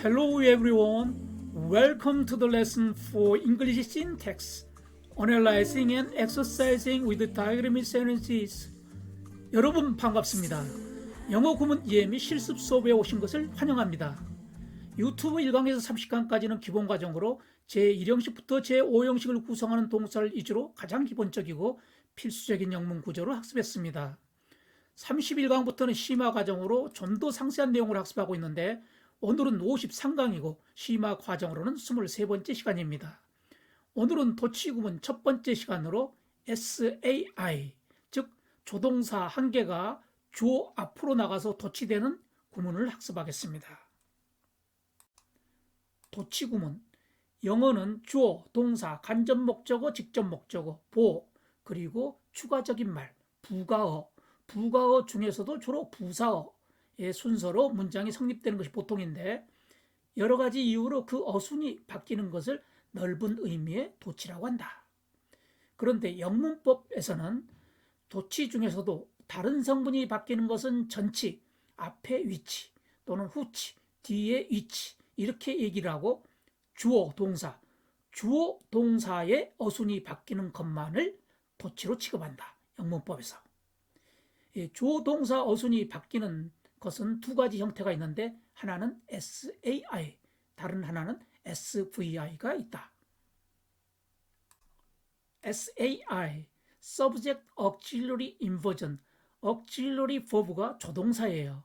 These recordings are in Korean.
Hello everyone, welcome to the lesson for English syntax, analyzing and exercising with diagram sentences. 여러분 반갑습니다. 영어 구문 이해 및 실습 수업에 오신 것을 환영합니다. 유튜브 1강에서 30강까지는 기본 과정으로 제1형식부터 제5형식을 구성하는 동사를 위주로 가장 기본적이고 필수적인 영문 구조를 학습했습니다. 31강부터는 심화 과정으로 좀 더 상세한 내용을 학습하고 있는데 오늘은 53강이고 심화 과정으로는 23번째 시간입니다. 오늘은 도치구문 첫 번째 시간으로 SAI, 즉 조동사 한 개가 주어 앞으로 나가서 도치되는 구문을 학습하겠습니다. 도치구문, 영어는 주어, 동사, 간접 목적어, 직접 목적어, 보어, 그리고 추가적인 말, 부가어, 부가어 중에서도 주로 부사어의 순서로 문장이 성립되는 것이 보통인데 여러 가지 이유로 그 어순이 바뀌는 것을 넓은 의미의 도치라고 한다. 그런데 영문법에서는 도치 중에서도 다른 성분이 바뀌는 것은 전치, 앞에 위치 또는 후치, 뒤에 위치 이렇게 얘기를 하고 주어, 동사, 주어, 동사의 어순이 바뀌는 것만을 도치로 취급한다. 영문법에서. 주어, 동사, 어순이 바뀌는 것은 두 가지 형태가 있는데 하나는 SAI, 다른 하나는 SVI가 있다. SAI, Subject Auxiliary Inversion, Auxiliary Verb가 조동사예요.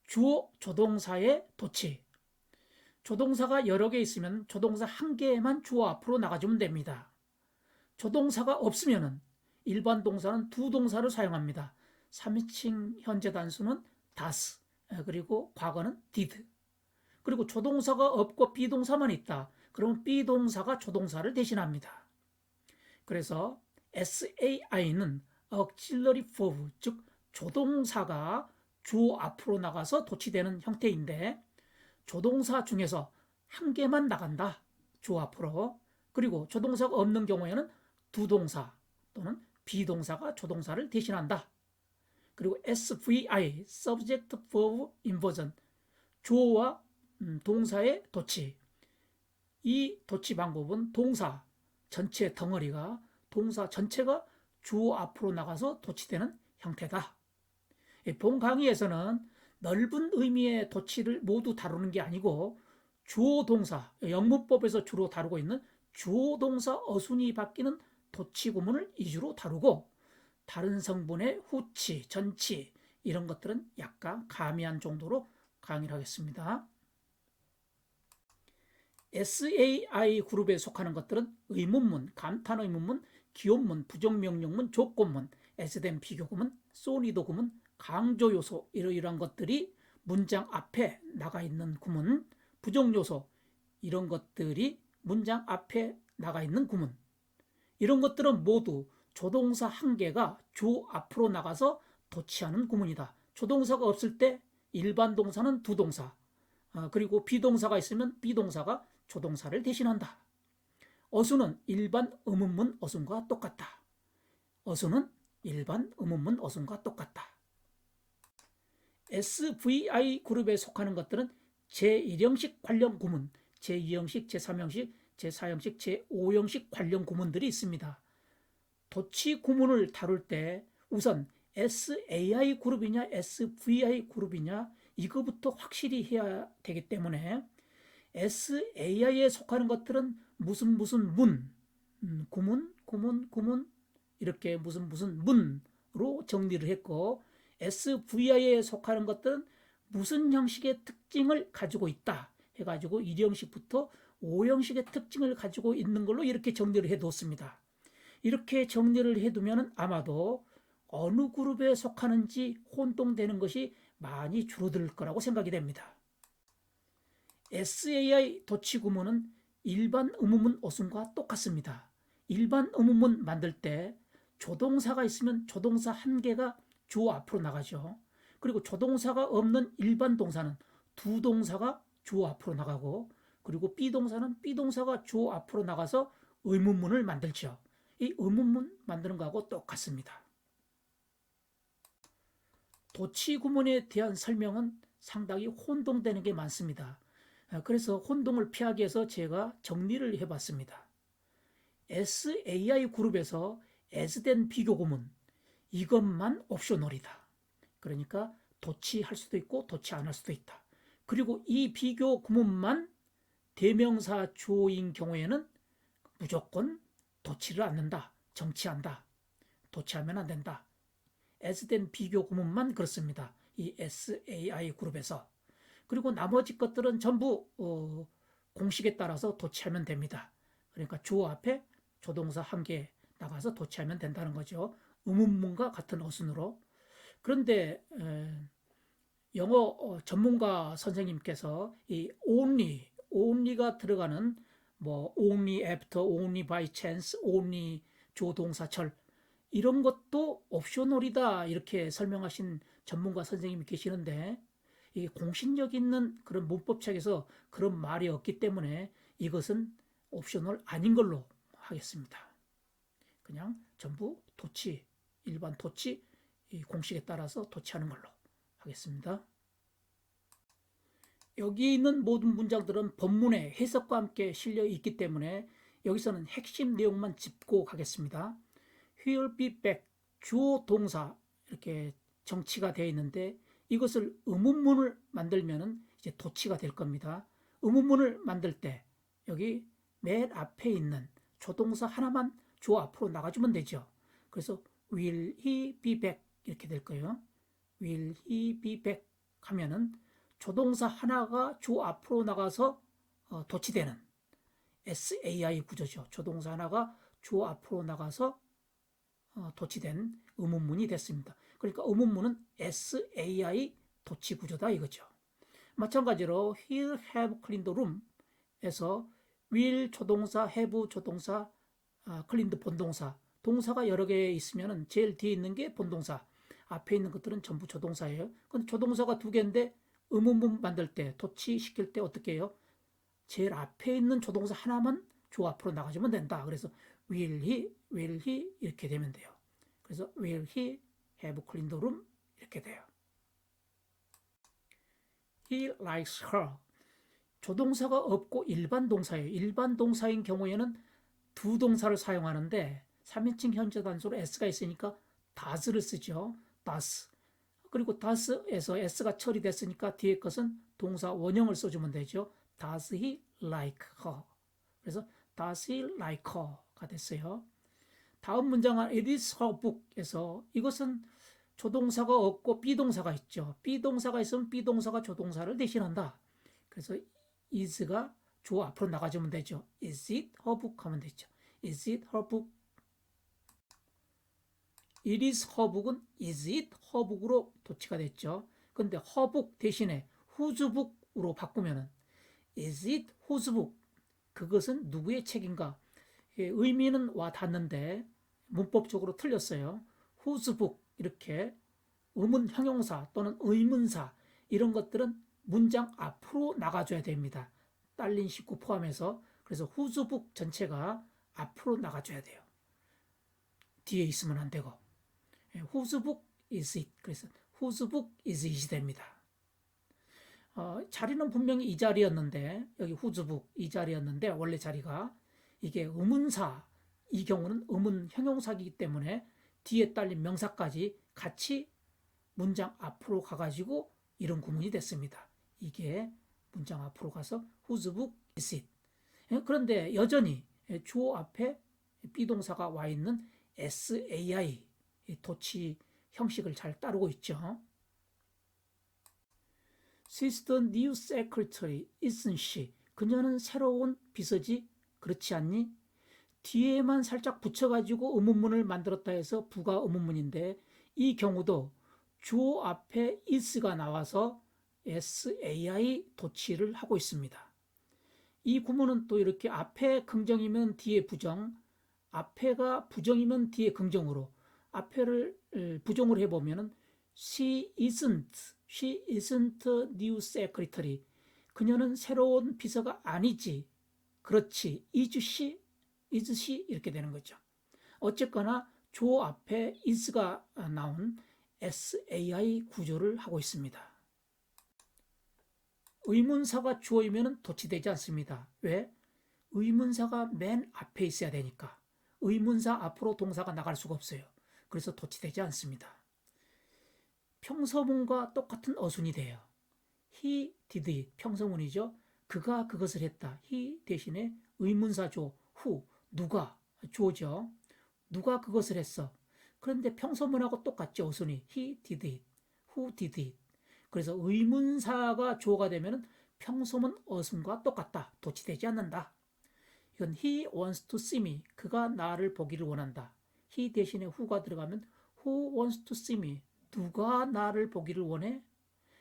주어, 조동사의 도치. 조동사가 여러 개 있으면 조동사 한 개만 주어 앞으로 나가주면 됩니다. 조동사가 없으면 일반 동사는 두 동사를 사용합니다. 3인칭 현재 단수는 does, 그리고 과거는 did. 그리고 조동사가 없고 비동사만 있다. 그러면 비동사가 조동사를 대신합니다. 그래서 SAI는 auxiliary verb, 즉 조동사가 주어 앞으로 나가서 도치되는 형태인데 조동사 중에서 한 개만 나간다. 주어 앞으로. 그리고 조동사가 없는 경우에는 두 동사 또는 비동사가 조동사를 대신한다. 그리고 SVI, Subject Verb Inversion, 주어와 동사의 도치. 이 도치 방법은 동사 전체 덩어리가 동사 전체가 주어 앞으로 나가서 도치되는 형태다. 본 강의에서는 넓은 의미의 도치를 모두 다루는 게 아니고 주어 동사, 영문법에서 주로 다루고 있는 주어 동사 어순이 바뀌는 도치 구문을 위주로 다루고 다른 성분의 후치, 전치 이런 것들은 약간 가미한 정도로 강의를 하겠습니다. SAI 그룹에 속하는 것들은 의문문, 감탄 의문문, 기혼문, 부정명령문, 조건문, S된 비교구문, 소니도 구문, 강조 요소 이러이러한 것들이 문장 앞에 나가 있는 구문, 부정 요소 이런 것들이 문장 앞에 나가 있는 구문. 이런 것들은 모두 조동사 한 개가 주 앞으로 나가서 도치하는 구문이다. 조동사가 없을 때 일반 동사는 두 동사, 그리고 비동사가 있으면 비동사가 조동사를 대신한다. 어순은 일반 의문문 어순과 똑같다. 어순은 일반 의문문 어순과 똑같다. SVI 그룹에 속하는 것들은 제1형식 관련 구문, 제2형식, 제3형식, 제4형식, 제5형식 관련 구문들이 있습니다. 도치 구문을 다룰 때 우선 SAI 그룹이냐 SVI 그룹이냐 이거부터 확실히 해야 되기 때문에 SAI에 속하는 것들은 무슨 문, 구문 이렇게 무슨 문으로 정리를 했고 SVI에 속하는 것들은 무슨 형식의 특징을 가지고 있다 해가지고 1형식부터 5형식의 특징을 가지고 있는 걸로 이렇게 정리를 해뒀습니다. 이렇게 정리를 해두면 아마도 어느 그룹에 속하는지 혼동되는 것이 많이 줄어들 거라고 생각이 됩니다. SAI 도치 구문은 일반 의문문 어순과 똑같습니다. 일반 의문문 만들 때 조동사가 있으면 조동사 한 개가 주어 앞으로 나가죠. 그리고 조동사가 없는 일반 동사는 두 동사가 주어 앞으로 나가고 그리고 비동사는 비동사가 주어 앞으로 나가서 의문문을 만들죠. 이 의문문 만드는 거하고 똑같습니다. 도치 구문에 대한 설명은 상당히 혼동되는 게 많습니다. 그래서 혼동을 피하기 위해서 제가 정리를 해봤습니다. SAI 그룹에서 S된 비교 구문 이것만 옵셔널이다. 그러니까 도치할 수도 있고 도치 안 할 수도 있다. 그리고 이 비교 구문만 대명사 주어인 경우에는 무조건 도치를 않는다. 정치한다. 도치하면 안 된다. S된 비교 구문만 그렇습니다. 이 SAI 그룹에서. 그리고 나머지 것들은 전부 공식에 따라서 도치하면 됩니다. 그러니까 주어 앞에 조동사 한 개 나가서 도치하면 된다는 거죠. 의문문과 같은 어순으로. 그런데 영어 전문가 선생님께서 이 only가 들어가는 뭐 only after, only by chance, only 조동사철 이런 것도 옵셔널이다 이렇게 설명하신 전문가 선생님이 계시는데 이 공신력 있는 그런 문법책에서 그런 말이 없기 때문에 이것은 옵셔널 아닌 걸로 하겠습니다. 그냥 전부 도치, 일반 도치, 이 공식에 따라서 도치하는 걸로 하겠습니다. 여기 있는 모든 문장들은 본문의 해석과 함께 실려 있기 때문에 여기서는 핵심 내용만 짚고 가겠습니다. He'll be back, 주어 동사 이렇게 정치가 되어 있는데 이것을 의문문을 만들면 이제 도치가 될 겁니다. 의문문을 만들 때 여기 맨 앞에 있는 조동사 하나만 주어 앞으로 나가주면 되죠. 그래서 will he be back 이렇게 될 거예요. will he be back 하면은 조동사 하나가 주어 앞으로 나가서 도치되는 SAI 구조죠. 조동사 하나가 주어 앞으로 나가서 도치된 의문문이 됐습니다. 그러니까 의문문은 SAI 도치 구조다 이거죠. 마찬가지로 he'll have cleaned room에서 will 조동사, have 조동사, cleaned 본동사, 동사가 여러 개 있으면 제일 뒤에 있는 게 본동사, 앞에 있는 것들은 전부 조동사예요. 근데 조동사가 두 개인데 의문문 만들 때, 도치시킬 때 어떻게 해요? 제일 앞에 있는 조동사 하나만 주어 앞으로 나가주면 된다. 그래서 will he 이렇게 되면 돼요. 그래서 will he have cleaned room 이렇게 돼요. He likes her. 조동사가 없고 일반 동사예요. 일반 동사인 경우에는 두 동사를 사용하는데 3인칭 현재 단수로 s가 있으니까 does를 쓰죠. does. 그리고 does에서 s가 처리됐으니까 뒤에 것은 동사 원형을 써주면 되죠. Does he like her? 그래서 does he like her가 됐어요. 다음 문장은 it is her book에서 이것은 조동사가 없고 비동사가 있죠. 비동사가 있으면 비동사가 조동사를 대신한다. 그래서 is가 주어 앞으로 나가주면 되죠. Is it her book 하면 되죠. Is it her book? It is her book은 is it her book으로 도치가 됐죠. 근데 her book 대신에 whose book으로 바꾸면은 is it whose book? 그것은 누구의 책인가? 의미는 와 닿는데 문법적으로 틀렸어요. whose book 이렇게 의문 형용사 또는 의문사 이런 것들은 문장 앞으로 나가줘야 됩니다. 딸린 식구 포함해서. 그래서 whose book 전체가 앞으로 나가줘야 돼요. 뒤에 있으면 안 되고. whose book is it? 그래서 whose book is it이 됩니다. 자리는 분명히 이 자리였는데 여기 whose book 이 자리였는데 원래 자리가 이게 의문사 이 경우는 의문 형용사이기 때문에 뒤에 딸린 명사까지 같이 문장 앞으로 가가지고 이런 구문이 됐습니다. 이게 문장 앞으로 가서 whose book is it? 그런데 여전히 주어 앞에 비동사가 와 있는 SAI 도치 형식을 잘 따르고 있죠. She's the new secretary, isn't she? 그녀는 새로운 비서지? 그렇지 않니? 뒤에만 살짝 붙여가지고 의문문을 만들었다 해서 부가 의문문인데 이 경우도 주어 앞에 is가 나와서 SAI 도치를 하고 있습니다. 이 구문은 또 이렇게 앞에 긍정이면 뒤에 부정, 앞에가 부정이면 뒤에 긍정으로 앞에를 부정으로 해보면 She isn't new secretary. 그녀는 새로운 비서가 아니지. 그렇지. Is she? 이렇게 되는 거죠. 어쨌거나 주어 앞에 is가 나온 SAI 구조를 하고 있습니다. 의문사가 주어이면 도치되지 않습니다. 왜? 의문사가 맨 앞에 있어야 되니까. 의문사 앞으로 동사가 나갈 수가 없어요. 그래서 도치되지 않습니다. 평서문과 똑같은 어순이 돼요. He did it. 평서문이죠. 그가 그것을 했다. He 대신에 의문사 조, who, 누가, 주어죠. 누가 그것을 했어. 그런데 평서문하고 똑같죠. 어순이. He did it. Who did it. 그래서 의문사가 주어가 되면 평서문 어순과 똑같다. 도치되지 않는다. 이건 he wants to see me. 그가 나를 보기를 원한다. he 대신에 who가 들어가면 who wants to see me. 누가 나를 보기를 원해?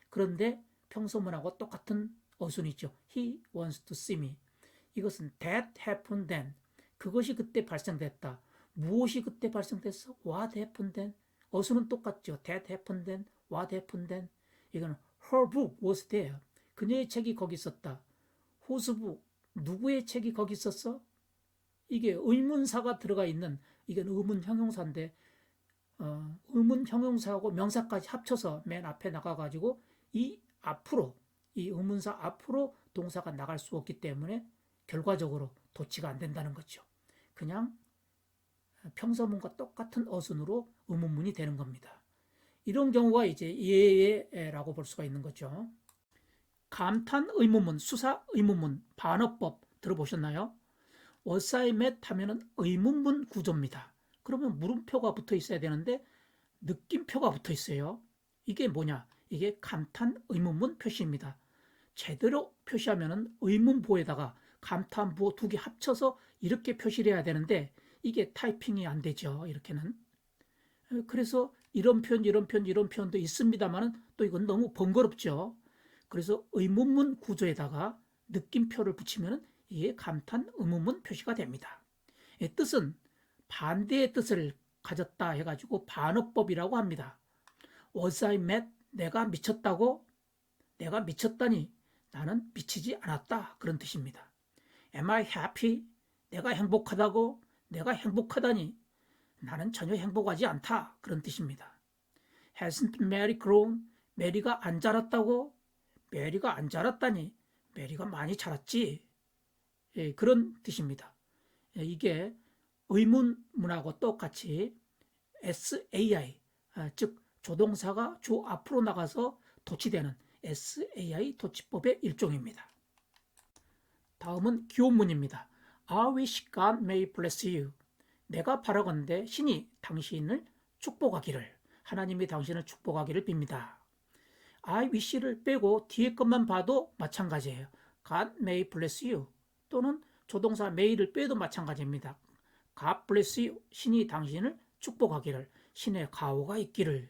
그런데 평소문하고 똑같은 어순이죠. He wants to see me. 이것은 that happened then. 그것이 그때 발생됐다. 무엇이 그때 발생됐어? What happened then? 어순은 똑같죠. That happened then. What happened then? 이거는 her book was there. 그녀의 책이 거기 있었다. Whose book? 누구의 책이 거기 있었어? 이게 의문사가 들어가 있는, 이건 의문 형용사인데 의문 형용사하고 명사까지 합쳐서 맨 앞에 나가가지고 이 앞으로, 이 의문사 앞으로 동사가 나갈 수 없기 때문에 결과적으로 도치가 안 된다는 거죠. 그냥 평서문과 똑같은 어순으로 의문문이 되는 겁니다. 이런 경우가 이제 예예라고 볼 수가 있는 거죠. 감탄 의문문, 수사 의문문, 반어법 들어보셨나요? Was I met 하면은 의문문 구조입니다. 그러면 물음표가 붙어 있어야 되는데 느낌표가 붙어 있어요. 이게 뭐냐? 이게 감탄 의문문 표시입니다. 제대로 표시하면은 의문보에다가 감탄부 두 개 합쳐서 이렇게 표시를 해야 되는데 이게 타이핑이 안 되죠. 이렇게는. 그래서 이런 표현, 이런 표현, 이런 표현도 있습니다만은 또 이건 너무 번거롭죠. 그래서 의문문 구조에다가 느낌표를 붙이면 이게 감탄 의문문 표시가 됩니다. 이 뜻은 반대의 뜻을 가졌다 해가지고 반어법이라고 합니다. Was I mad? 내가 미쳤다고? 내가 미쳤다니 나는 미치지 않았다. 그런 뜻입니다. Am I happy? 내가 행복하다고? 내가 행복하다니 나는 전혀 행복하지 않다. 그런 뜻입니다. Hasn't Mary grown? 메리가 안 자랐다고? 메리가 안 자랐다니 메리가 많이 자랐지. 예, 그런 뜻입니다. 예, 이게 의문문하고 똑같이 SAI, 즉 조동사가 주 앞으로 나가서 도치되는 SAI 도치법의 일종입니다. 다음은 기원문입니다. I wish God may bless you. 내가 바라건대 신이 당신을 축복하기를, 하나님이 당신을 축복하기를 빕니다. I wish를 빼고 뒤에 것만 봐도 마찬가지예요. God may bless you. 또는 조동사 may를 빼도 마찬가지입니다. God bless you. 신이 당신을 축복하기를, 신의 가호가 있기를.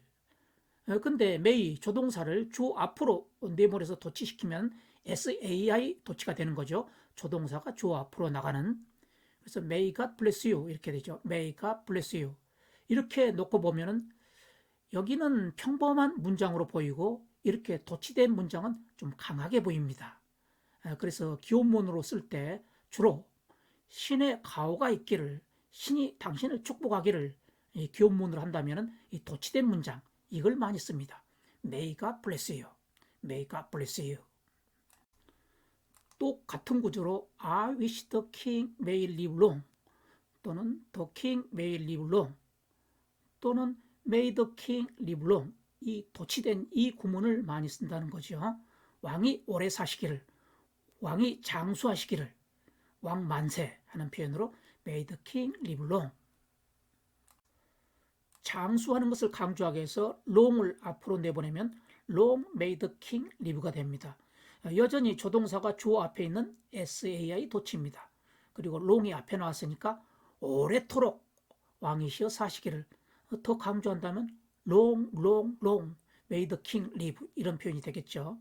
근데 may 조동사를 주 앞으로 내몰아서 도치시키면 SAI 도치가 되는 거죠. 조동사가 주 앞으로 나가는. 그래서 may God bless you 이렇게 되죠. may God bless you. 이렇게 놓고 보면은 여기는 평범한 문장으로 보이고 이렇게 도치된 문장은 좀 강하게 보입니다. 그래서 기원문으로 쓸 때 주로 신의 가호가 있기를, 신이 당신을 축복하기를 기원문으로 한다면 이 도치된 문장 이걸 많이 씁니다. May God bless you. May God bless you. 또 같은 구조로 I wish the king may live long 또는 the king may live long 또는 may the king live long 이 도치된 이 구문을 많이 쓴다는 거죠. 왕이 오래 사시기를, 왕이 장수하시기를, 왕 만세 하는 표현으로 may the king live long. 장수하는 것을 강조하기 위해서 long을 앞으로 내보내면 long may the king live가 됩니다. 여전히 조동사가 주어 앞에 있는 SAI 도치입니다. 그리고 long이 앞에 나왔으니까 오래도록 왕이시여 사시기를, 더 강조한다면 long, long, long, may the king live 이런 표현이 되겠죠.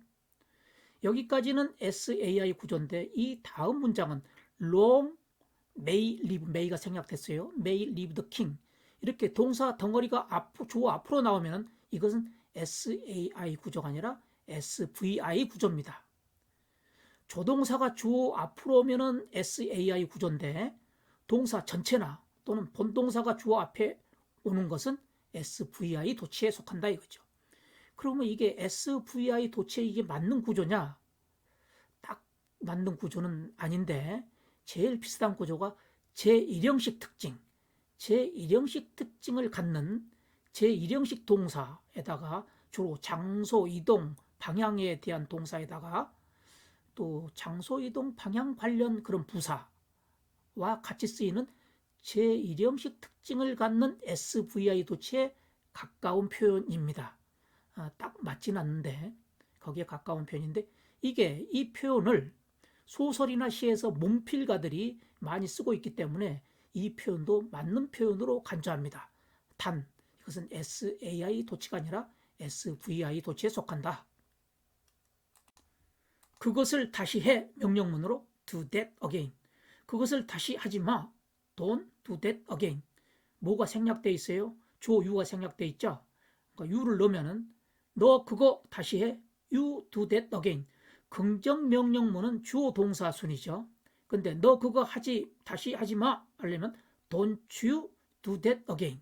여기까지는 SAI 구조인데 이 다음 문장은 long, may live, may가 생략됐어요. may live the king. 이렇게 동사 덩어리가 주어 앞으로 나오면 이것은 SAI 구조가 아니라 SVI 구조입니다. 조동사가 주어 앞으로 오면은 SAI 구조인데 동사 전체나 또는 본동사가 주어 앞에 오는 것은 SVI 도치에 속한다 이거죠. 그러면 이게 SVI 도치에 이게 맞는 구조냐? 맞는 구조는 아닌데 제일 비슷한 구조가 제1형식 특징, 제1형식 특징을 갖는 제1형식 동사에다가 주로 장소, 이동, 방향에 대한 동사에다가 또 장소, 이동, 방향 관련 그런 부사와 같이 쓰이는 제1형식 특징을 갖는 SVI 도치에 가까운 표현입니다. 딱 맞진 않는데 거기에 가까운 표현인데 이 표현을 소설이나 시에서 문필가들이 많이 쓰고 있기 때문에 이 표현도 맞는 표현으로 간주합니다. 단 이것은 SAI 도치가 아니라 SVI 도치에 속한다. 그것을 다시 해 명령문으로 do that again. 그것을 다시 하지 마. Don't do that again. 뭐가 생략되어 있어요? 주어 you가 생략되어 있죠. 그러니까 you를 넣으면은 너 그거 다시 해. You do that again. 긍정 명령문은 주어 동사 순이죠. 근데 너 그거 다시 하지 마 하려면 don't you do that again.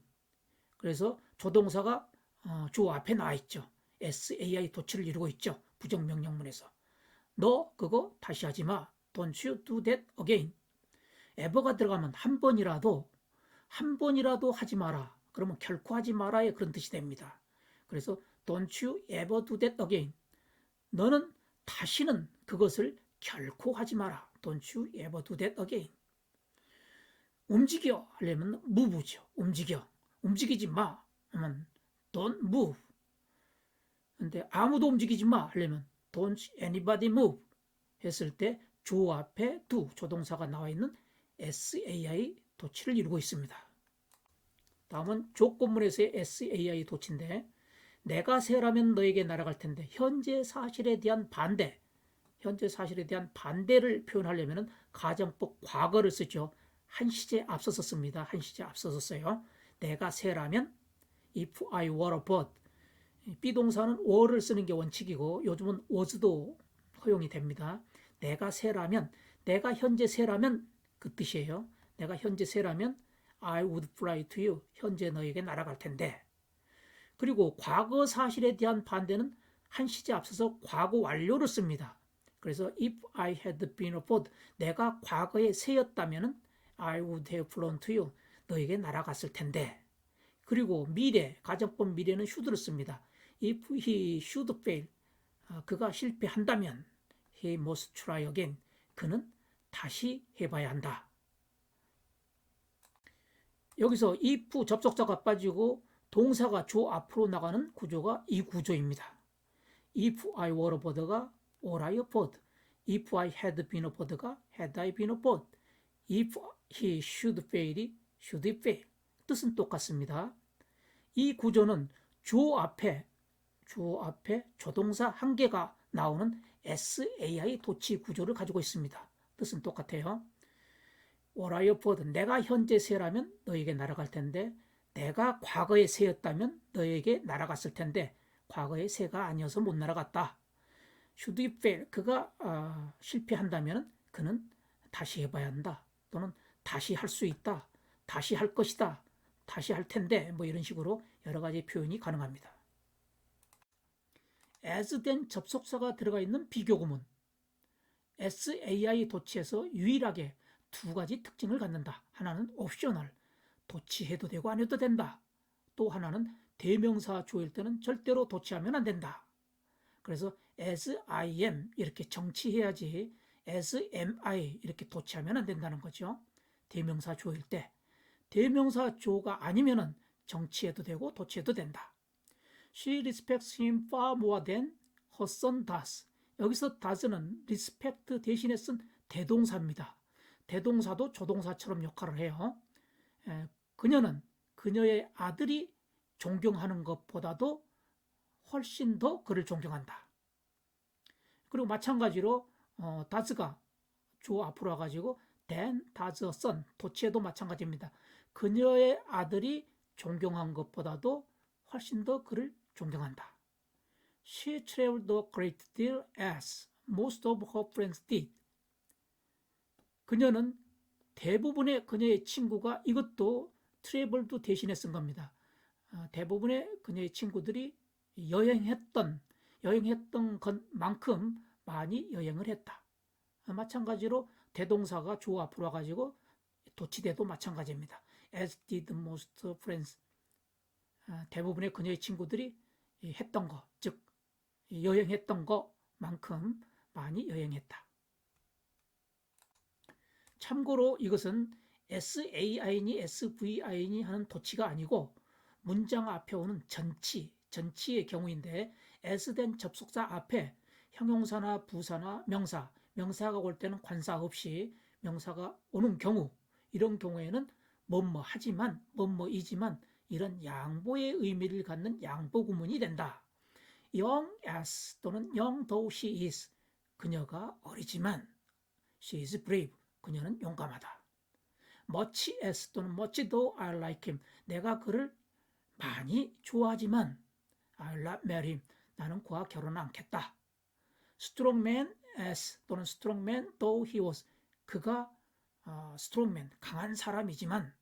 그래서 조동사가 주어 앞에 나와 있죠. SAI 도치를 이루고 있죠. 부정 명령문에서. 너 그거 다시 하지 마. Don't you do that again. ever가 들어가면 한 번이라도 하지 마라. 그러면 결코 하지 마라의 그런 뜻이 됩니다. 그래서 don't you ever do that again. 너는 다시는 그것을 결코 하지 마라. Don't you ever do that again. 움직여 하려면 move죠. 움직이지 마 하면 don't move. 근데 아무도 움직이지 마 하려면 don't anybody move 했을 때 주어 앞에 do 조동사가 나와 있는 SAI 도치를 이루고 있습니다. 다음은 조건문에서의 SAI 도치인데 내가 새라면 너에게 날아갈 텐데 현재 사실에 대한 반대를 표현하려면 가정법 과거를 쓰죠. 한 시제 앞서서 씁니다. 한 시제 앞서서 써요. 내가 새라면 if I were a bird. 비동사는 were를 쓰는 게 원칙이고 요즘은 was도 허용이 됩니다. 내가 현재 새라면 그 뜻이에요. 내가 현재 새라면 I would fly to you. 현재 너에게 날아갈 텐데. 그리고 과거 사실에 대한 반대는 한 시제 앞서서 과거 완료를 씁니다. 그래서 if I had been a bird, 내가 과거에 새였다면 I would have flown to you. 너에게 날아갔을 텐데. 그리고 미래, 가정법 미래는 should를 씁니다. If he should fail, 그가 실패한다면 he must try again. 그는 다시 해봐야 한다. 여기서 if 접속사가 빠지고 동사가 주 앞으로 나가는 구조가 이 구조입니다. If I were a bird가 were I a bird. If I had been a bird가 had I been a bird. If he should fail이 should he fail. 뜻은 똑같습니다. 이 구조는 주어 앞에 조동사 한 개가 나오는 SAI 도치 구조를 가지고 있습니다. 뜻은 똑같아요. were I a bird, 내가 현재 새라면 너에게 날아갈 텐데 내가 과거에 새였다면 너에게 날아갔을 텐데 과거에 새가 아니어서 못 날아갔다. should he fail, 그가 실패한다면 그는 다시 해봐야 한다. 또는 다시 할 수 있다. 다시 할 것이다. 다시 할 텐데 뭐 이런 식으로 여러 가지 표현이 가능합니다. as 된 접속사가 들어가 있는 비교구문. SAI 도치에서 유일하게 두 가지 특징을 갖는다. 하나는 옵셔널, 도치해도 되고 안 해도 된다. 또 하나는 대명사 주어일 때는 절대로 도치하면 안 된다. 그래서 as I am 이렇게 정치해야지 as am I 이렇게 도치하면 안 된다는 거죠. 대명사 주어일 때. 대명사 주어가 아니면은 정치해도 되고 도치해도 된다. She respects him far more than her son does. 여기서 does는 respect 대신에 쓴 대동사입니다. 대동사도 조동사처럼 역할을 해요. 그녀는 그녀의 아들이 존경하는 것보다도 훨씬 더 그를 존경한다. 그리고 마찬가지로 does가 주어 앞으로 와가지고 then does a son, 도치에도 마찬가지입니다. 그녀의 아들이 존경한 것보다도 훨씬 더 그를 존경한다. She traveled a great deal as most of her friends did. 그녀는 대부분의 그녀의 친구가 이것도 travel도 대신에 쓴 겁니다. 대부분의 그녀의 친구들이 여행했던 것만큼 많이 여행을 했다. 마찬가지로 대동사가 주어 앞으로 와가지고 도치대도 마찬가지입니다. As did most friends. 대부분의 그녀의 친구들이 했던 거, 즉 여행했던 것만큼 많이 여행했다. 참고로 이것은 SAI니 SVI니 하는 도치가 아니고 문장 앞에 오는 전치의 경우인데 S된 접속사 앞에 형용사나 부사나 명사가 올 때는 관사 없이 명사가 오는 경우, 이런 경우에는 뭐뭐 하지만, 뭐뭐이지만 이런 양보의 의미를 갖는 양보 구문이 된다. young as 또는 young though she is, 그녀가 어리지만 she is brave, 그녀는 용감하다. much as 또는 much though I like him, 내가 그를 많이 좋아하지만 I'll not marry him, 나는 그와 결혼은 않겠다. strong man as 또는 strong man though he was, 그가 strong man, 강한 사람이지만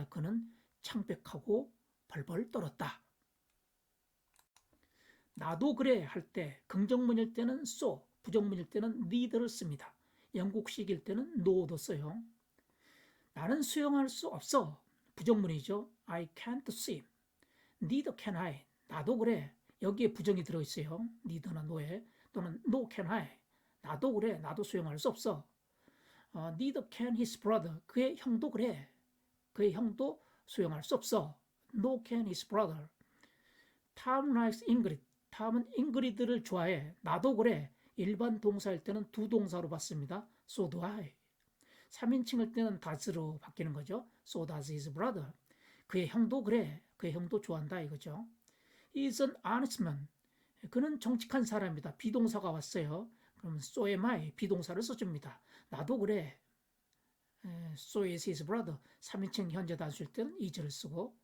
그는 창백하고 벌벌 떨었다. 나도 그래 할 때 긍정문일 때는 so, 부정문일 때는 neither를 씁니다. 영국식일 때는 no도 써요. 나는 수영할 수 없어. 부정문이죠. I can't swim. Neither can I. 나도 그래. 여기에 부정이 들어있어요. neither나 no에. 또는 no can I. 나도 그래. 나도 수영할 수 없어. Neither can his brother. 그의 형도 그래. 그의 형도 수영할 수 없어. No can his brother. Tom likes Ingrid. 탐은 잉그리드를 좋아해. 나도 그래. 일반 동사일 때는 두 동사로 받습니다. So do I. 3인칭일 때는 does로 바뀌는 거죠. So does his brother. 그의 형도 그래. 그의 형도 좋아한다 이거죠. He is an honest man. 그는 정직한 사람이다. 비동사가 왔어요. 그러면 so am I. 비동사를 써줍니다. 나도 그래. So is his brother. 3인칭 현재 단수일 때는 is를 쓰고,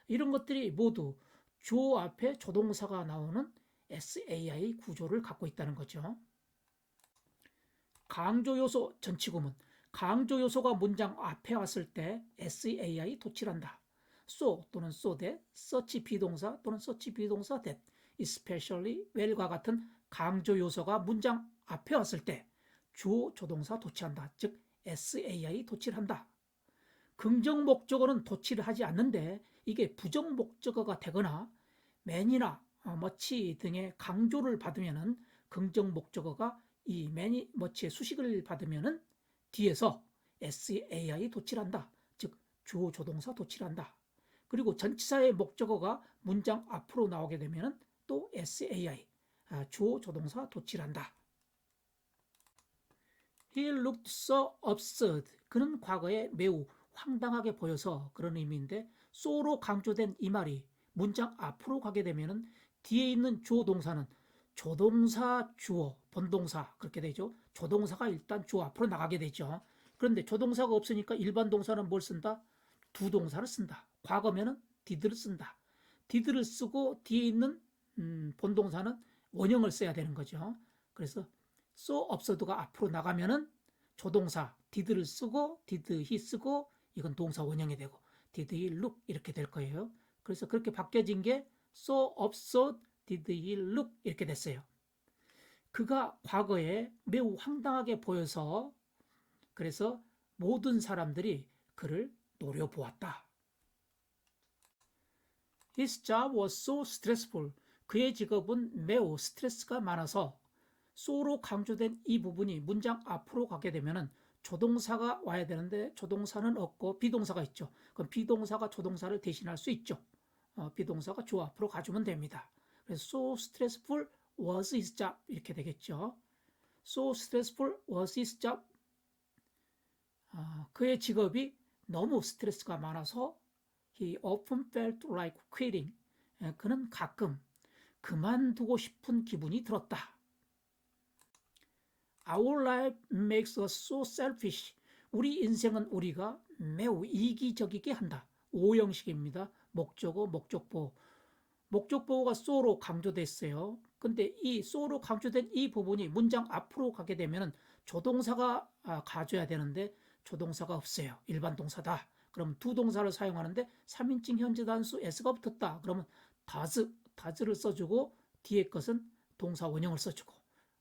이런 것들이 모두 주어 앞에 조동사가 나오는 SAI 구조를 갖고 있다는 거죠. 강조 요소 전치구문. 강조 요소가 문장 앞에 왔을 때 SAI 도치란다. so 또는 so that, such 비동사 또는 such 비동사 that, especially well과 같은 강조 요소가 문장 앞에 왔을 때 주어 조동사 도치한다. 즉 SAI 도치한다. 긍정 목적어는 도치를 하지 않는데 이게 부정 목적어가 되거나 man이나 much 등의 강조를 받으면은 긍정 목적어가 이 many, much의 수식을 받으면은 뒤에서 SAI 도치한다. 즉 주어 조동사 도치한다. 그리고 전치사의 목적어가 문장 앞으로 나오게 되면은 또 SAI 주어 조동사 도치한다. He looked so absurd. 그는 과거에 매우 황당하게 보여서, 그런 의미인데 so로 강조된 이 말이 문장 앞으로 가게 되면은 뒤에 있는 주어 동사는 조동사 주어 본동사 그렇게 되죠. 조동사가 일단 주어 앞으로 나가게 되죠. 그런데 조동사가 없으니까 일반 동사는 뭘 쓴다? 두 동사를 쓴다. 과거면은 did를 쓴다. did를 쓰고 뒤에 있는 본동사는 원형을 써야 되는 거죠. 그래서 so absurd가 앞으로 나가면은 조동사 did를 쓰고 did he 쓰고, 이건 동사 원형이 되고 did he look 이렇게 될 거예요. 그래서 그렇게 바뀌어진 게 so absurd did he look 이렇게 됐어요. 그가 과거에 매우 황당하게 보여서, 그래서 모든 사람들이 그를 노려보았다. His job was so stressful. 그의 직업은 매우 스트레스가 많아서, so로 강조된 이 부분이 문장 앞으로 가게 되면은 조동사가 와야 되는데 조동사는 없고 비동사가 있죠. 그럼 비동사가 조동사를 대신할 수 있죠. 비동사가 주어 앞으로 가주면 됩니다. 그래서 so stressful was his job 이렇게 되겠죠. So stressful was his job. 그의 직업이 너무 스트레스가 많아서 he often felt like quitting. 그는 가끔 그만두고 싶은 기분이 들었다. Our life makes us so selfish. 우리 인생은 우리가 매우 이기적이게 한다. 오형식입니다. 목적어, 목적보호. 목적보호가 so로 강조됐어요. 근데 이 so로 강조된 이 부분이 문장 앞으로 가게 되면 조동사가 가져야 되는데 조동사가 없어요. 일반 동사다. 그럼 두 동사를 사용하는데 3인칭 현재 단수 s가 붙었다. 그러면 does를 써주고 뒤에 것은 동사 원형을 써주고,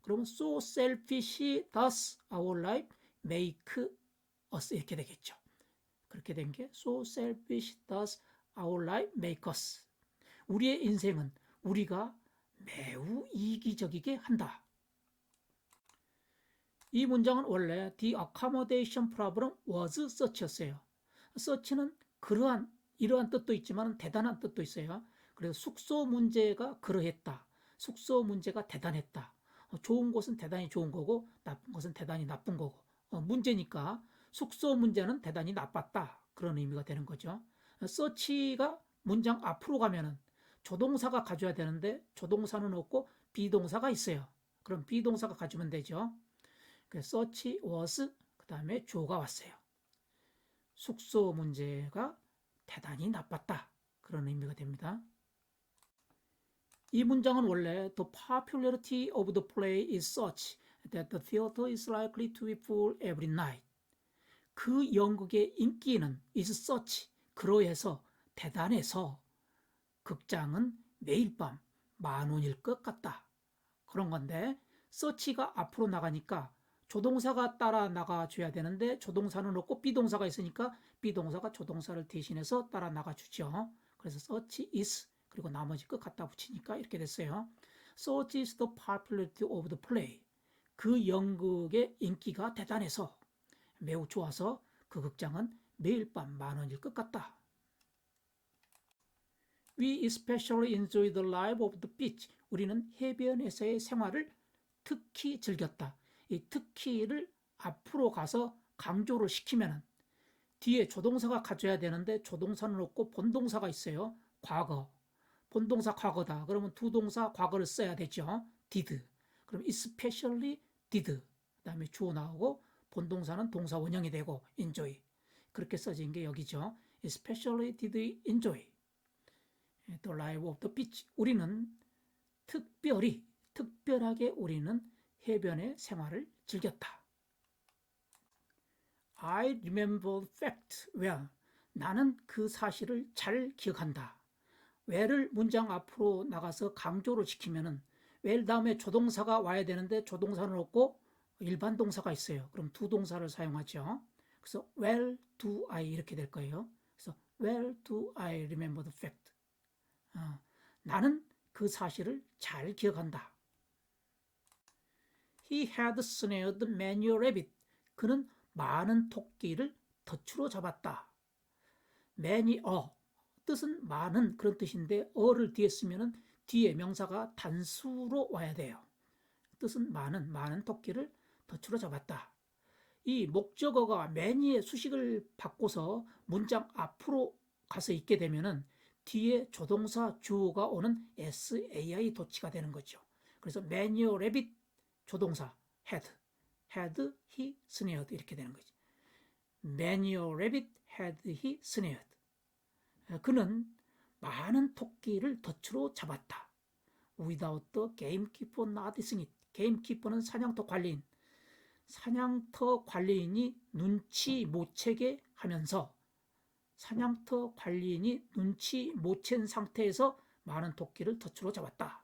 그러면 so selfish does our life make us 이렇게 되겠죠. 그렇게 된 게 so selfish does our life make us. 우리의 인생은 우리가 매우 이기적이게 한다. 이 문장은 원래 the accommodation problem was such였어요. such는 이러한 뜻도 있지만 대단한 뜻도 있어요. 그래서 숙소 문제가 그러했다. 숙소 문제가 대단했다. 좋은 것은 대단히 좋은 거고 나쁜 것은 대단히 나쁜 거고 문제니까 숙소 문제는 대단히 나빴다. 그런 의미가 되는 거죠. such가 문장 앞으로 가면은 조동사가 가져야 되는데 조동사는 없고 비동사가 있어요. 그럼 비동사가 가주면 되죠. 그래서 such was 그 다음에 주어가 왔어요. 숙소 문제가 대단히 나빴다. 그런 의미가 됩니다. 이 문장은 원래 The popularity of the play is such that the theater is likely to be full every night. 그 연극의 인기는 is such 그러해서 대단해서 극장은 매일 밤 10,000원일 것 같다. 그런 건데 such가 앞으로 나가니까 조동사가 따라 나가줘야 되는데 조동사는 없고 비동사가 있으니까 비동사가 조동사를 대신해서 따라 나가주죠. 그래서 such is 그리고 나머지 끝 갖다 붙이니까 이렇게 됐어요. Such is the popularity of the play. 그 연극의 인기가 대단해서 매우 좋아서 그 극장은 매일 밤 10,000원일 것 같다. We especially enjoy the life of the beach. 우리는 해변에서의 생활을 특히 즐겼다. 이 특히를 앞으로 가서 강조를 시키면 뒤에 조동사가 가져야 되는데 조동사는 없고 본동사가 있어요. 과거. 본동사 과거다. 그러면 두 동사 과거를 써야 되죠. did. 그럼 especially did. 그 다음에 주어 나오고 본동사는 동사 원형이 되고 enjoy. 그렇게 써진 게 여기죠. especially did enjoy the life of the beach. 우리는 특별하게 우리는 해변의 생활을 즐겼다. I remember the fact well. 나는 그 사실을 잘 기억한다. well을 문장 앞으로 나가서 강조를 시키면은 well 다음에 조동사가 와야 되는데 조동사는 없고 일반 동사가 있어요. 그럼 두 동사를 사용하죠. 그래서 well do I 이렇게 될 거예요. 그래서 well do I remember the fact. 나는 그 사실을 잘 기억한다. He had snared many a rabbit. 그는 많은 토끼를 덫으로 잡았다. many a 뜻은 많은 그런 뜻인데 어를 뒤에 쓰면은 뒤에 명사가 단수로 와야 돼요. 뜻은 많은 토끼를 덫으로 잡았다. 이 목적어가 many의 수식을 바꿔서 문장 앞으로 가서 있게 되면은 뒤에 조동사 주어가 오는 SAI 도치가 되는 거죠. 그래서 many a rabbit 조동사 had he snared 이렇게 되는 거죠. many a rabbit had he snared. 그는 많은 토끼를 덫으로 잡았다. Without the gamekeeper noticing it. gamekeeper는 사냥터 관리인. 사냥터 관리인이 눈치 못 채게 하면서 사냥터 관리인이 눈치 못 챈 상태에서 많은 토끼를 덫으로 잡았다.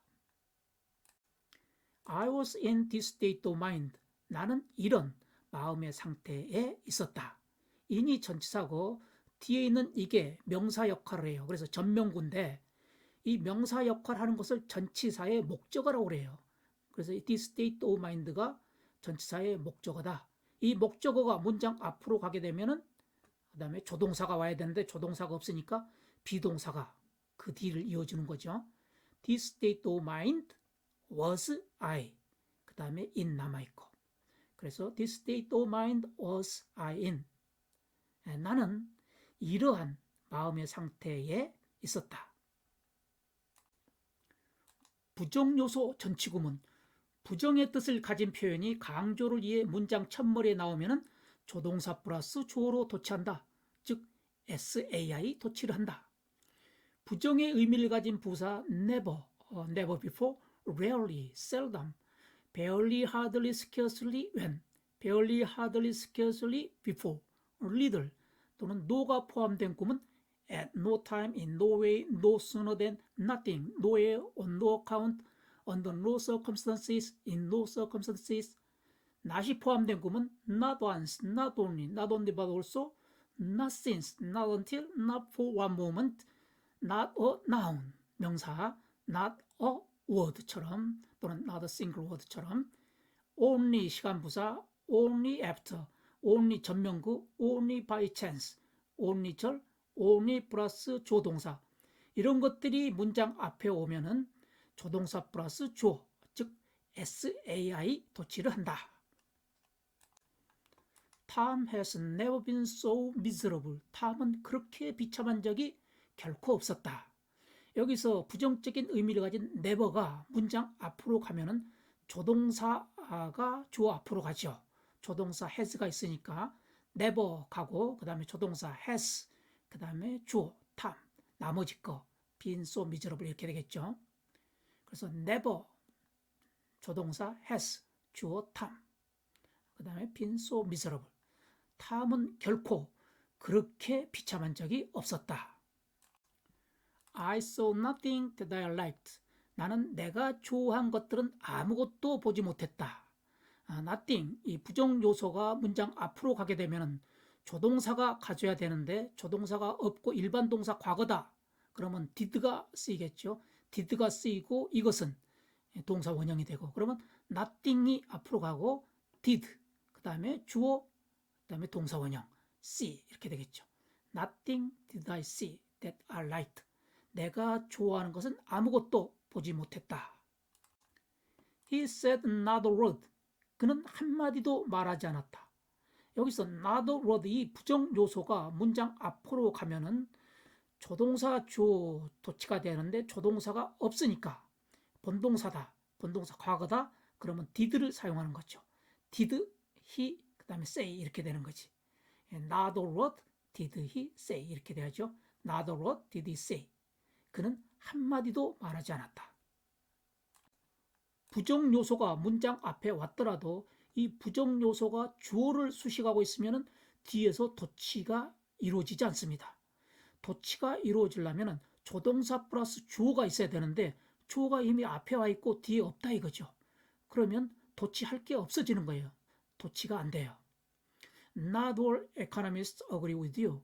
I was in this state of mind. 나는 이런 마음의 상태에 있었다. in이 전치사고 뒤에 있는 이게 명사 역할을 해요. 그래서 전명구인데 이 명사 역할을 하는 것을 전치사의 목적어라고 그래요. 그래서 this state of mind가 전치사의 목적어다. 이 목적어가 문장 앞으로 가게 되면은 그 다음에 조동사가 와야 되는데 조동사가 없으니까 비동사가 그 뒤를 이어주는 거죠. This state of mind was I. 그 다음에 in 남아있고. 그래서 this state of mind was I in. 나는 이러한 마음의 상태에 있었다. 부정요소 전치구문. 부정의 뜻을 가진 표현이 강조를 위해 문장 첫머리에 나오면 조동사 플러스 주어로 도치한다. 즉 SAI 도치를 한다. 부정의 의미를 가진 부사 never, never before, rarely, seldom, barely, hardly, scarcely, when, barely, hardly, scarcely, before, little 또는 no가 포함된 구문 at no time, in no way, no sooner than, nothing, nowhere, on no account, under no circumstances, in no circumstances. not이 포함된 구문 not once, not only but also, not since, not until, not for one moment, not a noun, 명사, not a word처럼 또는 not a single word처럼 only 시간부사, only after, only 전명구, only by chance, only 절, only 플러스 조동사 이런 것들이 문장 앞에 오면은 조동사 플러스 주어, 즉 SAI 도치를 한다. Tom has never been so miserable. 탐은 그렇게 비참한 적이 결코 없었다. 여기서 부정적인 의미를 가진 never가 문장 앞으로 가면은 조동사가 주어 앞으로 가죠. 조동사 has가 있으니까 never 가고 그 다음에 조동사 has 그 다음에 주어 탐 나머지 거 been so miserable 이렇게 되겠죠. 그래서 never 조동사 has 주어 탐 그 다음에 been so miserable 탐은 결코 그렇게 비참한 적이 없었다. I saw nothing that I liked. 나는 내가 좋아한 것들은 아무것도 보지 못했다. nothing, 이 부정 요소가 문장 앞으로 가게 되면 조동사가 가져야 되는데 조동사가 없고 일반 동사 과거다. 그러면 did가 쓰이겠죠. did가 쓰이고 이것은 동사 원형이 되고 그러면 nothing이 앞으로 가고 did, 그 다음에 주어, 그 다음에 동사 원형 see 이렇게 되겠죠. Nothing did I see that I liked. 내가 좋아하는 것은 아무것도 보지 못했다. He said not a word. 그는 한마디도 말하지 않았다. 여기서 not a word 이 부정 요소가 문장 앞으로 가면은 조동사 주어 도치가 되는데 조동사가 없으니까 본동사다. 본동사 과거다. 그러면 did를 사용하는 거죠. did he 그 다음에 say 이렇게 되는 거지. Not a word did he say 이렇게 돼야죠. Not a word did he say. 그는 한마디도 말하지 않았다. 부정 요소가 문장 앞에 왔더라도 이 부정 요소가 주어를 수식하고 있으면 뒤에서 도치가 이루어지지 않습니다. 도치가 이루어지려면 조동사 플러스 주어가 있어야 되는데 주어가 이미 앞에 와 있고 뒤에 없다 이거죠. 그러면 도치할 게 없어지는 거예요. 도치가 안 돼요. Not all economists agree with you.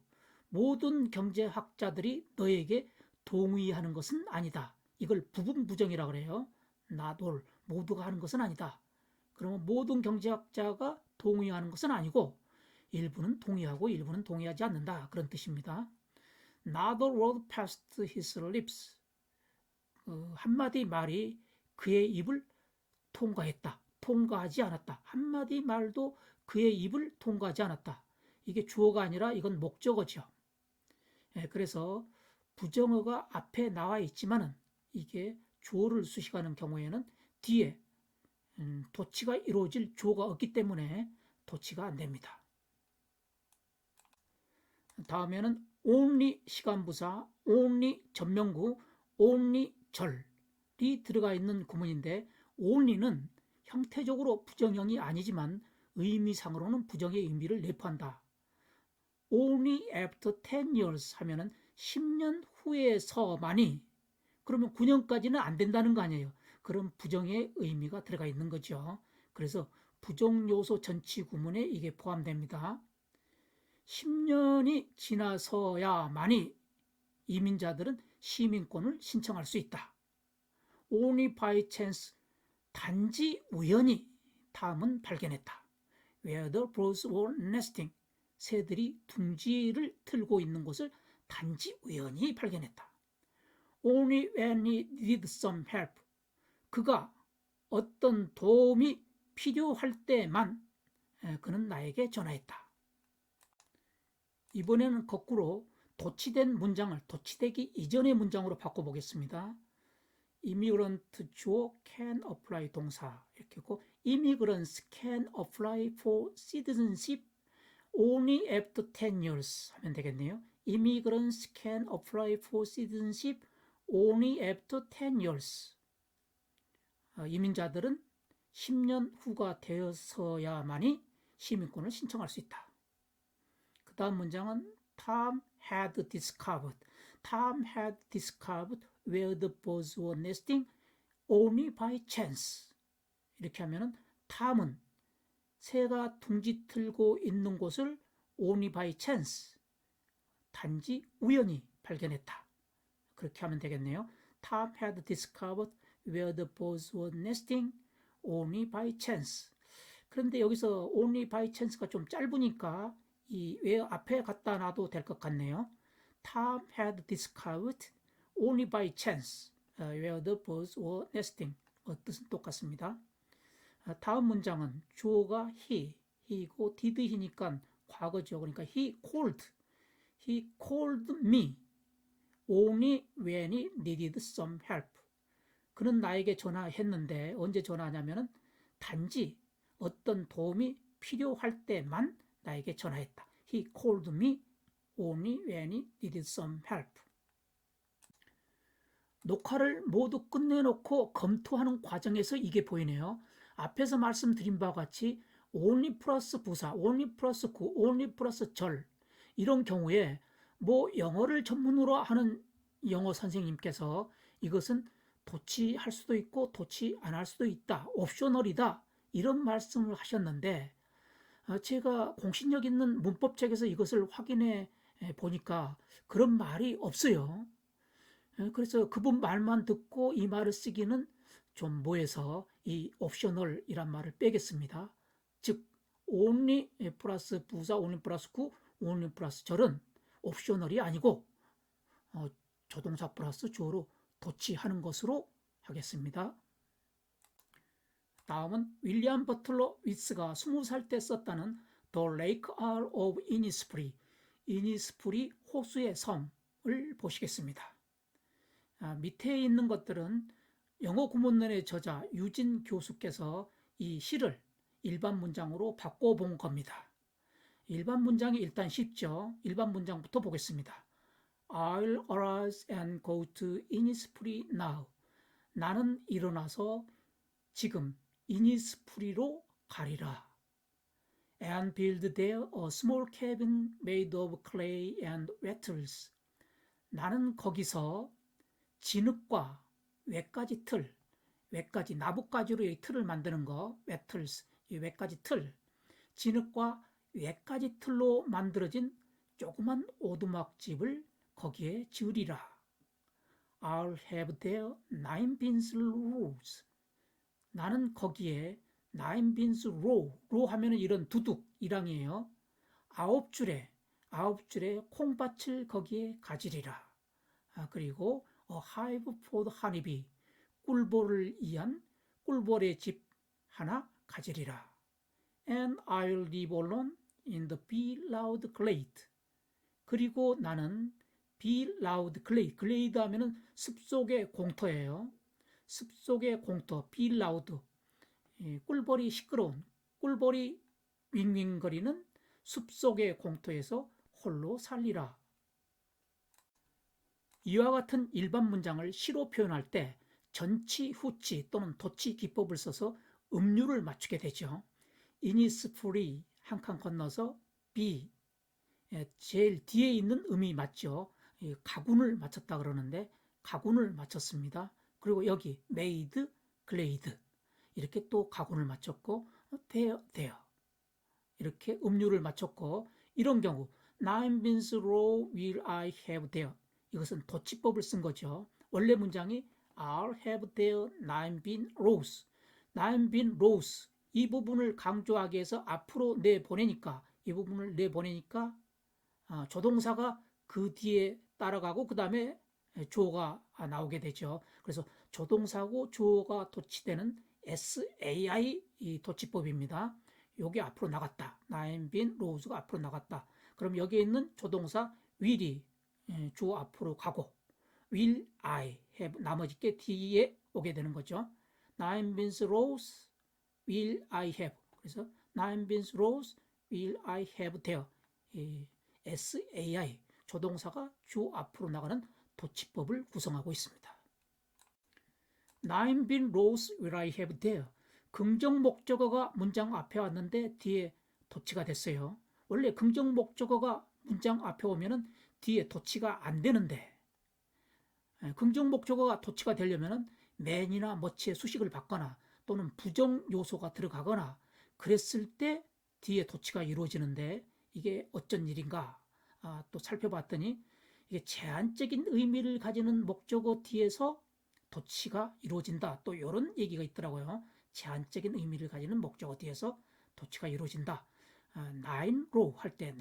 모든 경제학자들이 너에게 동의하는 것은 아니다. 이걸 부분 부정이라고 그래요. Not all, 모두가 하는 것은 아니다. 그러면 모든 경제학자가 동의하는 것은 아니고 일부는 동의하고 일부는 동의하지 않는다. 그런 뜻입니다. Not a word passed his lips. 한마디 말이 그의 입을 통과했다. 통과하지 않았다. 한마디 말도 그의 입을 통과하지 않았다. 이게 주어가 아니라 이건 목적어죠. 그래서 부정어가 앞에 나와 있지만은 이게 주어를 수식하는 경우에는 뒤에 도치가 이루어질 주어가 없기 때문에 도치가 안 됩니다. 다음에는 only 시간부사, only 전명구, only 절이 들어가 있는 구문인데 only는 형태적으로 부정형이 아니지만 의미상으로는 부정의 의미를 내포한다. Only after 10 years 하면은 10년 후에서만이 그러면 9년까지는 안 된다는 거 아니에요. 그런 부정의 의미가 들어가 있는 거죠. 그래서 부정 요소 전치 구문에 이게 포함됩니다. 10년이 지나서야만이 이민자들은 시민권을 신청할 수 있다. Only by chance, 단지 우연히 탐은 발견했다. Where the birds were nesting, 새들이 둥지를 틀고 있는 곳을 단지 우연히 발견했다. Only when he needed some help, 그가 어떤 도움이 필요할 때만 그는 나에게 전화했다. 이번에는 거꾸로 도치된 문장을 도치되기 이전의 문장으로 바꿔보겠습니다. immigrant 주어 can apply 동사 이렇게 했고 immigrants can apply for citizenship only after 10 years 하면 되겠네요. immigrants can apply for citizenship only after 10 years. 이민자들은 10년 후가 되어서야만이 시민권을 신청할 수 있다. 그 다음 문장은 Tom had discovered where the birds were nesting only by chance. 이렇게 하면은 탐은 새가 둥지 틀고 있는 곳을 only by chance, 단지 우연히 발견했다. 그렇게 하면 되겠네요. Tom had discovered where the birds were nesting only by chance. 그런데 여기서 only by chance가 좀 짧으니까 이 왜 앞에 갖다 놔도 될 것 같네요. Tom had discovered only by chance where the birds were nesting. 뜻은 똑같습니다. 다음 문장은 주어가 he고 did he니까 과거죠. 그러니까 he called me only when he needed some help. 그는 나에게 전화했는데 언제 전화하냐면은 단지 어떤 도움이 필요할 때만 나에게 전화했다. He called me only when he needed some help. 녹화를 모두 끝내놓고 검토하는 과정에서 이게 보이네요. 앞에서 말씀드린 바와 같이 only 플러스 부사, only 플러스 구, only 플러스 절 이런 경우에 뭐 영어를 전문으로 하는 영어 선생님께서 이것은 도치할 수도 있고 도치 안 할 수도 있다. 옵셔널이다. 이런 말씀을 하셨는데 제가 공신력 있는 문법책에서 이것을 확인해 보니까 그런 말이 없어요. 그래서 그분 말만 듣고 이 말을 쓰기는 좀 뭐해서 이 옵셔널이란 말을 빼겠습니다. 즉 only 플러스 부사, only 플러스 구, only 플러스 절은 옵셔널이 아니고 조동사 플러스 주어로 도치하는 것으로 하겠습니다. 다음은 윌리엄 버틀러 위츠가 20살 때 썼다는 The Lake Isle of Innisfree, 이니스프리 호수의 섬을 보시겠습니다. 밑에 있는 것들은 영어 구문론의 저자 유진 교수께서 이 시를 일반 문장으로 바꿔본 겁니다. 일반 문장이 일단 쉽죠. 일반 문장부터 보겠습니다. I'll arise and go to Innisfree now. 나는 일어나서 지금 이니스프리로 가리라. And build there a small cabin made of clay and wattles. 나는 거기서 진흙과 외가지 틀, 외가지 나뭇가지로 이 틀을 만드는 거, wattles, 이 외가지 틀, 진흙과 외가지 틀로 만들어진 조그만 오두막집을 거기에 지으리라. I'll have there 9 beans rows. 나는 거기에 9 beans row 하면은 이런 두둑, 일항이에요. 9줄의 콩밭을 거기에 가지리라. 그리고 a hive for the honeybee, 꿀벌을 위한 꿀벌의 집 하나 가지리라. And I'll live alone in the bee loud glade. 그리고 나는 bee loud glade, glade 하면은 숲속의 공터예요. 숲속의 공터, bee loud, 꿀벌이 시끄러운, 꿀벌이 윙윙거리는 숲속의 공터에서 홀로 살리라. 이와 같은 일반 문장을 시로 표현할 때 전치, 후치 또는 도치 기법을 써서 음률을 맞추게 되죠. 이니스프리 한 칸 건너서 be, 제일 뒤에 있는 음이 맞죠. 가군을 맞췄다 그러는데 가군을 맞췄습니다. 그리고 여기 made, glade 이렇게 또 가군을 맞췄고 there 이렇게 음률을 맞췄고 이런 경우 9 beans row will I have there 이것은 도치법을 쓴 거죠. 원래 문장이 I'll have there 9 bean rows 9 bean rows 이 부분을 강조하기 위해서 앞으로 내보내니까 이 부분을 내보내니까 조동사가 그 뒤에 따라가고 그 다음에 주어가 나오게 되죠. 그래서 조동사고 주어가 도치되는 SAI 이 도치법입니다. 여기 앞으로 나갔다. 9 bean rows가 앞으로 나갔다. 그럼 여기에 있는 조동사 will이 주어 앞으로 가고 will I have 나머지 게 뒤에 오게 되는 거죠. 9 beans rows will I have. 그래서 9 beans rows will I have there. SAI 조동사가 주 앞으로 나가는 도치법을 구성하고 있습니다. 9 bean rows will I have there. 긍정 목적어가 문장 앞에 왔는데 뒤에 도치가 됐어요. 원래 긍정 목적어가 문장 앞에 오면은 뒤에 도치가 안 되는데 긍정 목적어가 도치가 되려면은 man이나 much의 수식을 받거나 또는 부정 요소가 들어가거나 그랬을 때 뒤에 도치가 이루어지는데 이게 어쩐 일인가? 또 살펴봤더니 이게 제한적인 의미를 가지는 목적어 뒤에서 도치가 이루어진다. 또 이런 얘기가 있더라고요. 제한적인 의미를 가지는 목적어 뒤에서 도치가 이루어진다. nine로 할 때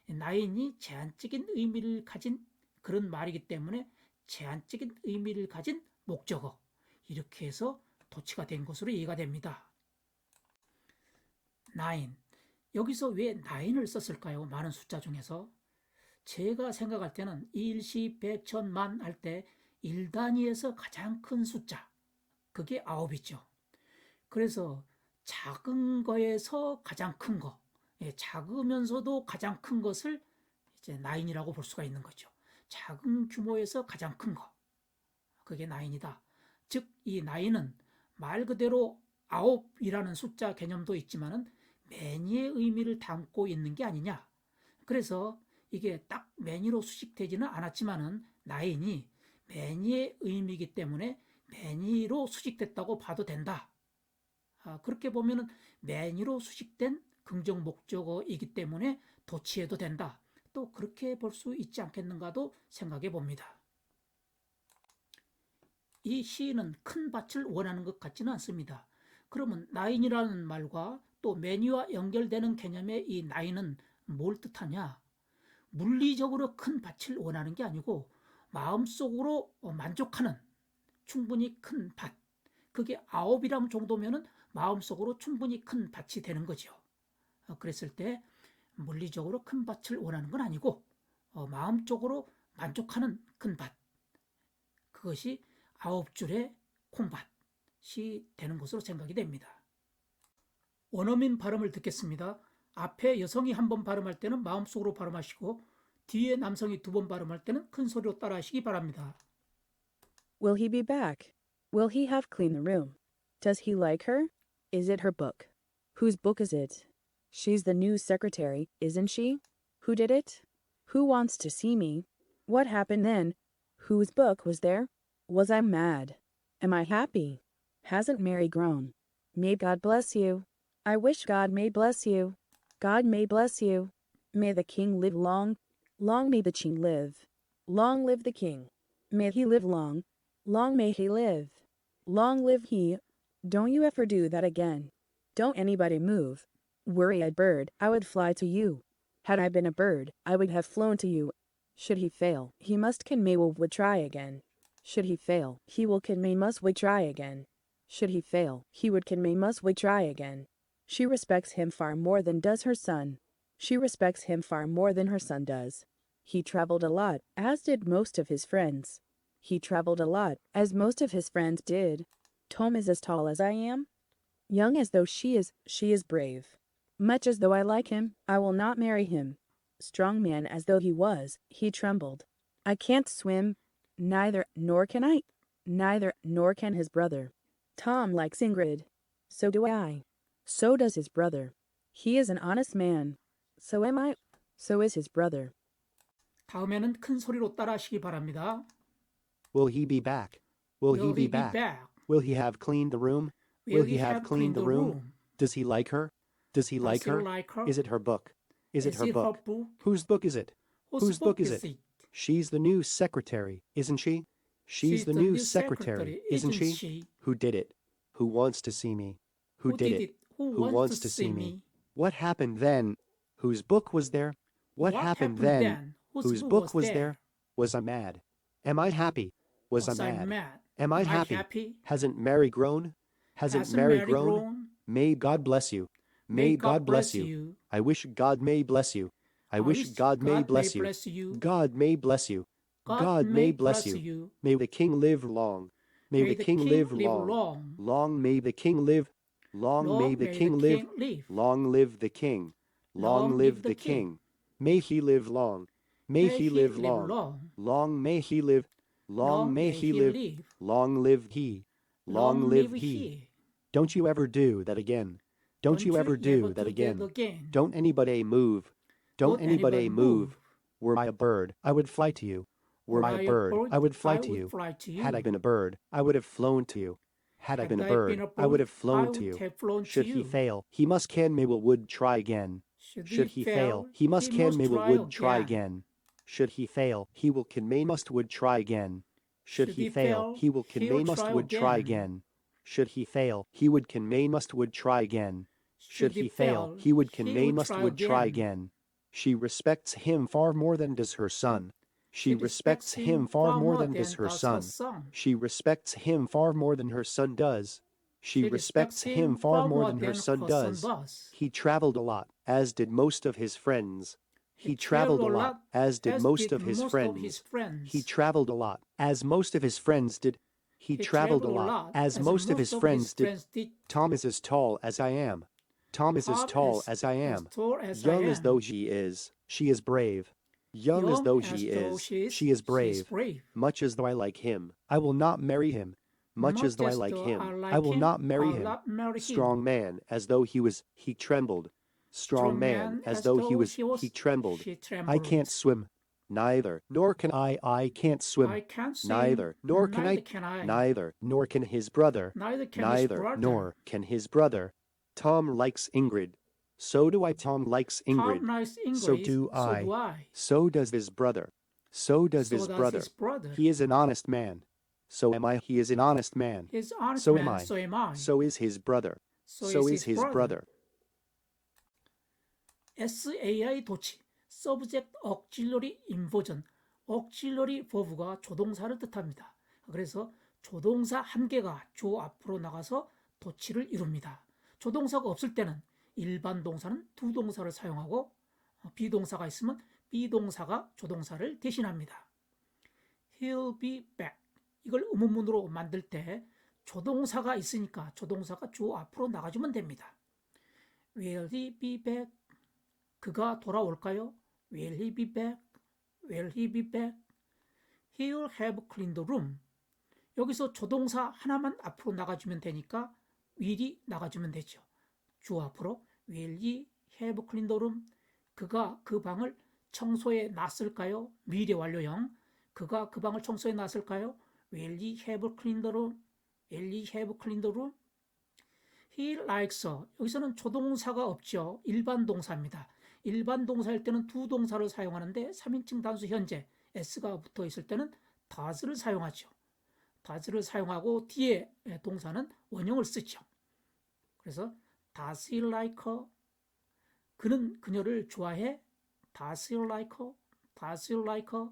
nine이 제한적인 의미를 가진 그런 말이기 때문에 제한적인 의미를 가진 목적어 이렇게 해서 도치가 된 것으로 이해가 됩니다. nine 여기서 왜 nine을 썼을까요? 많은 숫자 중에서 제가 생각할 때는 일시, 백, 천, 만 할 때 1단위에서 가장 큰 숫자 그게 9이죠. 그래서 작은 거에서 가장 큰 거, 작으면서도 가장 큰 것을 이제 9이라고 볼 수가 있는 거죠. 작은 규모에서 가장 큰 거, 그게 9이다. 즉, 이 9은 말 그대로 9이라는 숫자 개념도 있지만은 매니의 의미를 담고 있는 게 아니냐. 그래서 이게 딱 매니로 수식되지는 않았지만은 9이 매니의 의미이기 때문에 매니로 수식됐다고 봐도 된다. 그렇게 보면은 매니로 수식된 긍정 목적어이기 때문에 도치해도 된다. 또 그렇게 볼 수 있지 않겠는가도 생각해 봅니다. 이 시인은 큰 밭을 원하는 것 같지는 않습니다. 그러면 나인이라는 말과 또 매니와 연결되는 개념의 이 나인은 뭘 뜻하냐? 물리적으로 큰 밭을 원하는 게 아니고 마음속으로 만족하는 충분히 큰 밭. 그게 9이라는 정도면은 마음속으로 충분히 큰 밭이 되는 거죠. 그랬을 때 물리적으로 큰 밭을 원하는 건 아니고 마음적으로 만족하는 큰 밭. 그것이 9줄의 콩밭이 되는 것으로 생각이 됩니다. 원어민 발음을 듣겠습니다. 앞에 여성이 한 번 발음할 때는 마음속으로 발음하시고 뒤에 남성이 2번 발음할 때는 큰 소리로 따라하시기 바랍니다. Will he be back? Will he have cleaned the room? Does he like her? Is it her book? Whose book is it? She's the new secretary, isn't she? Who did it? Who wants to see me? What happened then? Whose book was there? Was I mad? Am I happy? Hasn't Mary grown? May God bless you. I wish God may bless you. God may bless you. May the king live long. Long may the king live. Long live the king. May he live long. Long may he live. Long live he. Don't you ever do that again. Don't anybody move. Were I a bird, I would fly to you. Had I been a bird, I would have flown to you. Should he fail, he must can may would try again. Should he fail, he will can may must would try again. Should he fail, he would can may must would try again. She respects him far more than does her son. She respects him far more than her son does. He traveled a lot, as did most of his friends. He traveled a lot, as most of his friends did. Tom is as tall as I am. Young as though she is brave. Much as though I like him, I will not marry him. Strong man as though he was, he trembled. I can't swim, neither, nor can I. Neither, nor can his brother. Tom likes Ingrid. So do I. So does his brother. He is an honest man. So am I. So is his brother. 다음에는 큰 소리로 따라하시기 바랍니다. Will he be back? Will he be back? Will he have cleaned the room? Will he have cleaned the room? Does he like her? Does he like her? Is it her book? Is it her book? Whose book is it? Whose book is it? She's the new secretary, isn't she? She's the new secretary, isn't she? Who did it? Who wants to see me? Who did it? Who wants to see me? What happened then? Whose book was there? What happened then? Whose book was there? Was I mad? Am I happy? Was I mad? Am I happy? Hasn't Mary grown? Hasn't Mary grown? May God bless you. May God bless you. I wish God may bless you. I wish God may bless you. God may bless you. God may bless you. May the king live long. May the king live long. Long may the king live. Long may the king live. Long live the king. Long live the king. May he live long. May he live long. Long may he live. Long may he live. Long live he. Long live he. Don't you ever do that again. Don't you ever do that again. Don't anybody move. Don't anybody move. Were I a bird, I would fly to you. Were I a bird, I would fly to you. Had I been a bird, I would have flown to you. Had I been a bird, I would have flown to you. Should he fail, he must can may will would try again. Should he fail, he must can may will would try again. Should he fail, he will can may must would try again. Should he fail, he will can may must would try again. Should he fail, he would can may must would try again. Should he fail, he would can may must would try again. She respects him far more than does her son. She respects him far more than does her son. She respects him far more than her son does. She respects him far more than her son does. He traveled a lot, as did most of his friends. He traveled a lot, as did most of his friends. He traveled a lot, as most of his friends did. He traveled a lot, as most of his friends did. Tom is as tall as I am. Tom is as tall as I am. Young as though she is brave. Young as though she is brave. Much as though I like him, I will not marry him. Much as though I like him, I will not marry him. Strong man, as though he trembled. Strong man, as though he trembled. I can't swim. Neither, nor can I can't swim. Neither, nor can I. Neither, nor can his brother. Neither, nor can his brother. Tom likes Ingrid. So do I. Tom likes Ingrid. So do I. So does his brother. So does his brother. He is an honest man. So am I. He is an honest man. So am I. So is his brother. So is his brother. SAI 도치, Subject Auxiliary Inversion, Auxiliary verb가 조동사를 뜻합니다. 그래서 조동사 한 개가 주어 앞으로 나가서 도치를 이룹니다. 조동사가 없을 때는 일반 동사는 두 동사를 사용하고 비동사가 있으면 비동사가 조동사를 대신합니다. He'll be back. 이걸 의문문으로 만들 때 조동사가 있으니까 조동사가 주어 앞으로 나가주면 됩니다. Will he be back? 그가 돌아올까요? Will he be back? Will he be back? He'll have cleaned the room. 여기서 조동사 하나만 앞으로 나가주면 되니까 will이 나가주면 되죠. 주어 앞으로 Will he have cleaned the room? 그가 그 방을 청소해 놨을까요? 미래 완료형. 그가 그 방을 청소해 놨을까요? Will he have cleaned the room? Will he have cleaned the room? He likes her. 여기서는 조동사가 없죠. 일반 동사입니다. 일반 동사일 때는 두 동사를 사용하는데 3인칭 단수 현재 s가 붙어 있을 때는 does를 사용하죠. does를 사용하고 뒤에 동사는 원형을 쓰죠. 그래서 does he like her? 그는 그녀를 좋아해? Does he like her? Does he like her?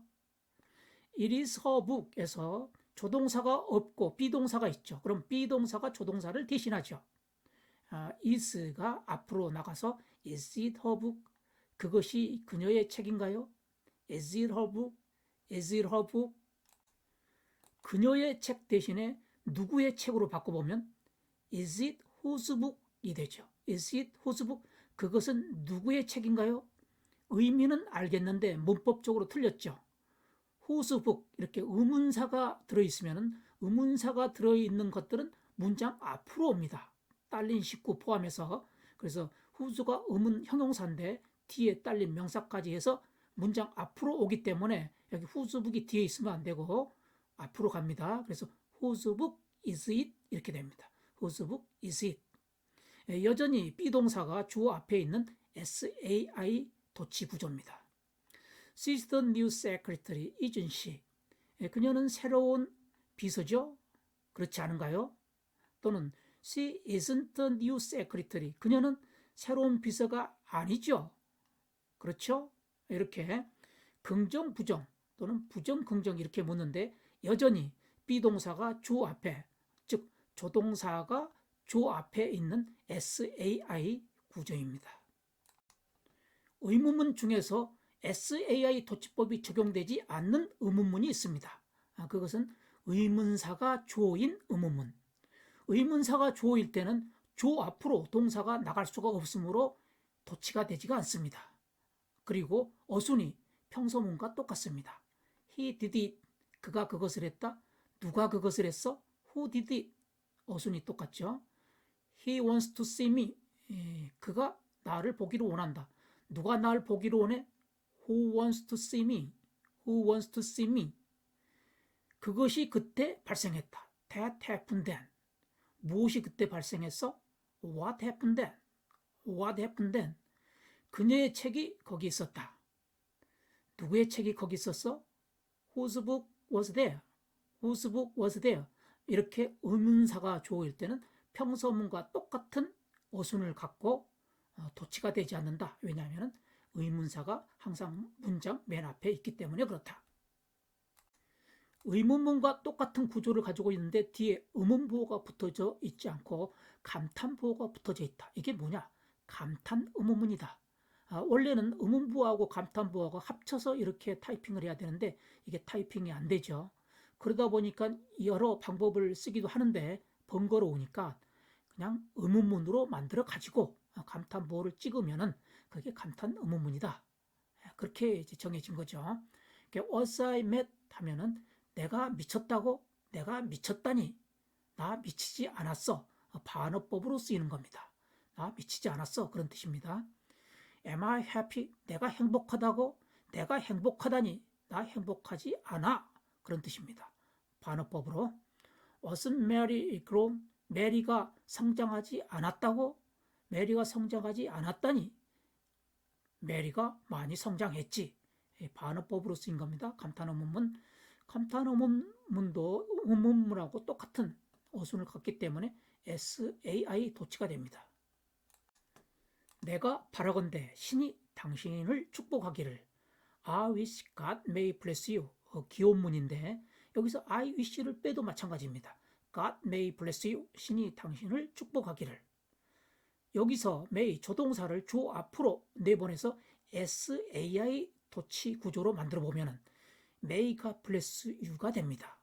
It is her book에서 조동사가 없고 비동사가 있죠. 그럼 비동사가 조동사를 대신하죠. is가 앞으로 나가서 is it her book? 그것이 그녀의 책인가요? Is it her book? Is it her book? 그녀의 책 대신에 누구의 책으로 바꿔보면 Is it whose book이 되죠. Is it whose book? 그것은 누구의 책인가요? 의미는 알겠는데 문법적으로 틀렸죠. whose book 이렇게 의문사가 들어있으면 의문사가 들어있는 것들은 문장 앞으로 옵니다. 딸린 식구 포함해서. 그래서 whose가 의문 형용사인데 뒤에 딸린 명사까지 해서 문장 앞으로 오기 때문에 여기 whose book이 뒤에 있으면 안 되고 앞으로 갑니다. 그래서 whose book is it? 이렇게 됩니다. whose book is it? 여전히 비동사가 주어 앞에 있는 SAI 도치 구조입니다. She's the new secretary, isn't she? 그녀는 새로운 비서죠? 그렇지 않은가요? 또는 She isn't the new secretary. 그녀는 새로운 비서가 아니죠? 그렇죠? 이렇게 긍정, 부정 또는 부정, 긍정 이렇게 묻는데 여전히 비동사가 주어 앞에, 즉 조동사가 주어 앞에 있는 SAI 구조입니다. 의문문 중에서 SAI 도치법이 적용되지 않는 의문문이 있습니다. 그것은 의문사가 주어인 의문문. 의문사가 주어일 때는 주어 앞으로 동사가 나갈 수가 없으므로 도치가 되지가 않습니다. 그리고 어순이 평서문과 똑같습니다. He did it. 그가 그것을 했다. 누가 그것을 했어? Who did it? 어순이 똑같죠. He wants to see me. 그가 나를 보기를 원한다. 누가 나를 보기를 원해? Who wants to see me? Who wants to see me? 그것이 그때 발생했다. That happened then. 무엇이 그때 발생했어? What happened then? What happened then? 그녀의 책이 거기 있었다. 누구의 책이 거기 있었어? Whose book was there? Whose book was there? 이렇게 의문사가 주어일 때는 평서문과 똑같은 어순을 갖고 도치가 되지 않는다. 왜냐하면 의문사가 항상 문장 맨 앞에 있기 때문에 그렇다. 의문문과 똑같은 구조를 가지고 있는데 뒤에 의문부호가 붙어져 있지 않고 감탄부호가 붙어져 있다. 이게 뭐냐? 감탄 의문문이다. 원래는 의문부호하고 감탄부호가 합쳐서 이렇게 타이핑을 해야 되는데 이게 타이핑이 안 되죠. 그러다 보니까 여러 방법을 쓰기도 하는데 번거로우니까 그냥 의문문으로 만들어 가지고 감탄부호를 찍으면은 그게 감탄 의문문이다. 그렇게 이제 정해진 거죠. Was I mad 하면은 내가 미쳤다고? 내가 미쳤다니? 나 미치지 않았어. 반어법으로 쓰이는 겁니다. 나 미치지 않았어. 그런 뜻입니다. Am I happy? 내가 행복하다고? 내가 행복하다니? 나 행복하지 않아. 그런 뜻입니다. 반어법으로. Wasn't Mary grown? 메리가 성장하지 않았다고? 메리가 성장하지 않았다니? 메리가 많이 성장했지. 반어법으로 쓰인 겁니다. 감탄어문문. 감탄어문문도 의문문하고 똑같은 어순을 갖기 때문에 SAI 도치가 됩니다. 내가 바라건대 신이 당신을 축복하기를. I wish God may bless you. 기원문인데 여기서 I wish를 빼도 마찬가지입니다. God may bless you. 신이 당신을 축복하기를. 여기서 may 조동사를 주어 앞으로 내보내서 SAI 도치 구조로 만들어 보면은 may가 bless you가 됩니다.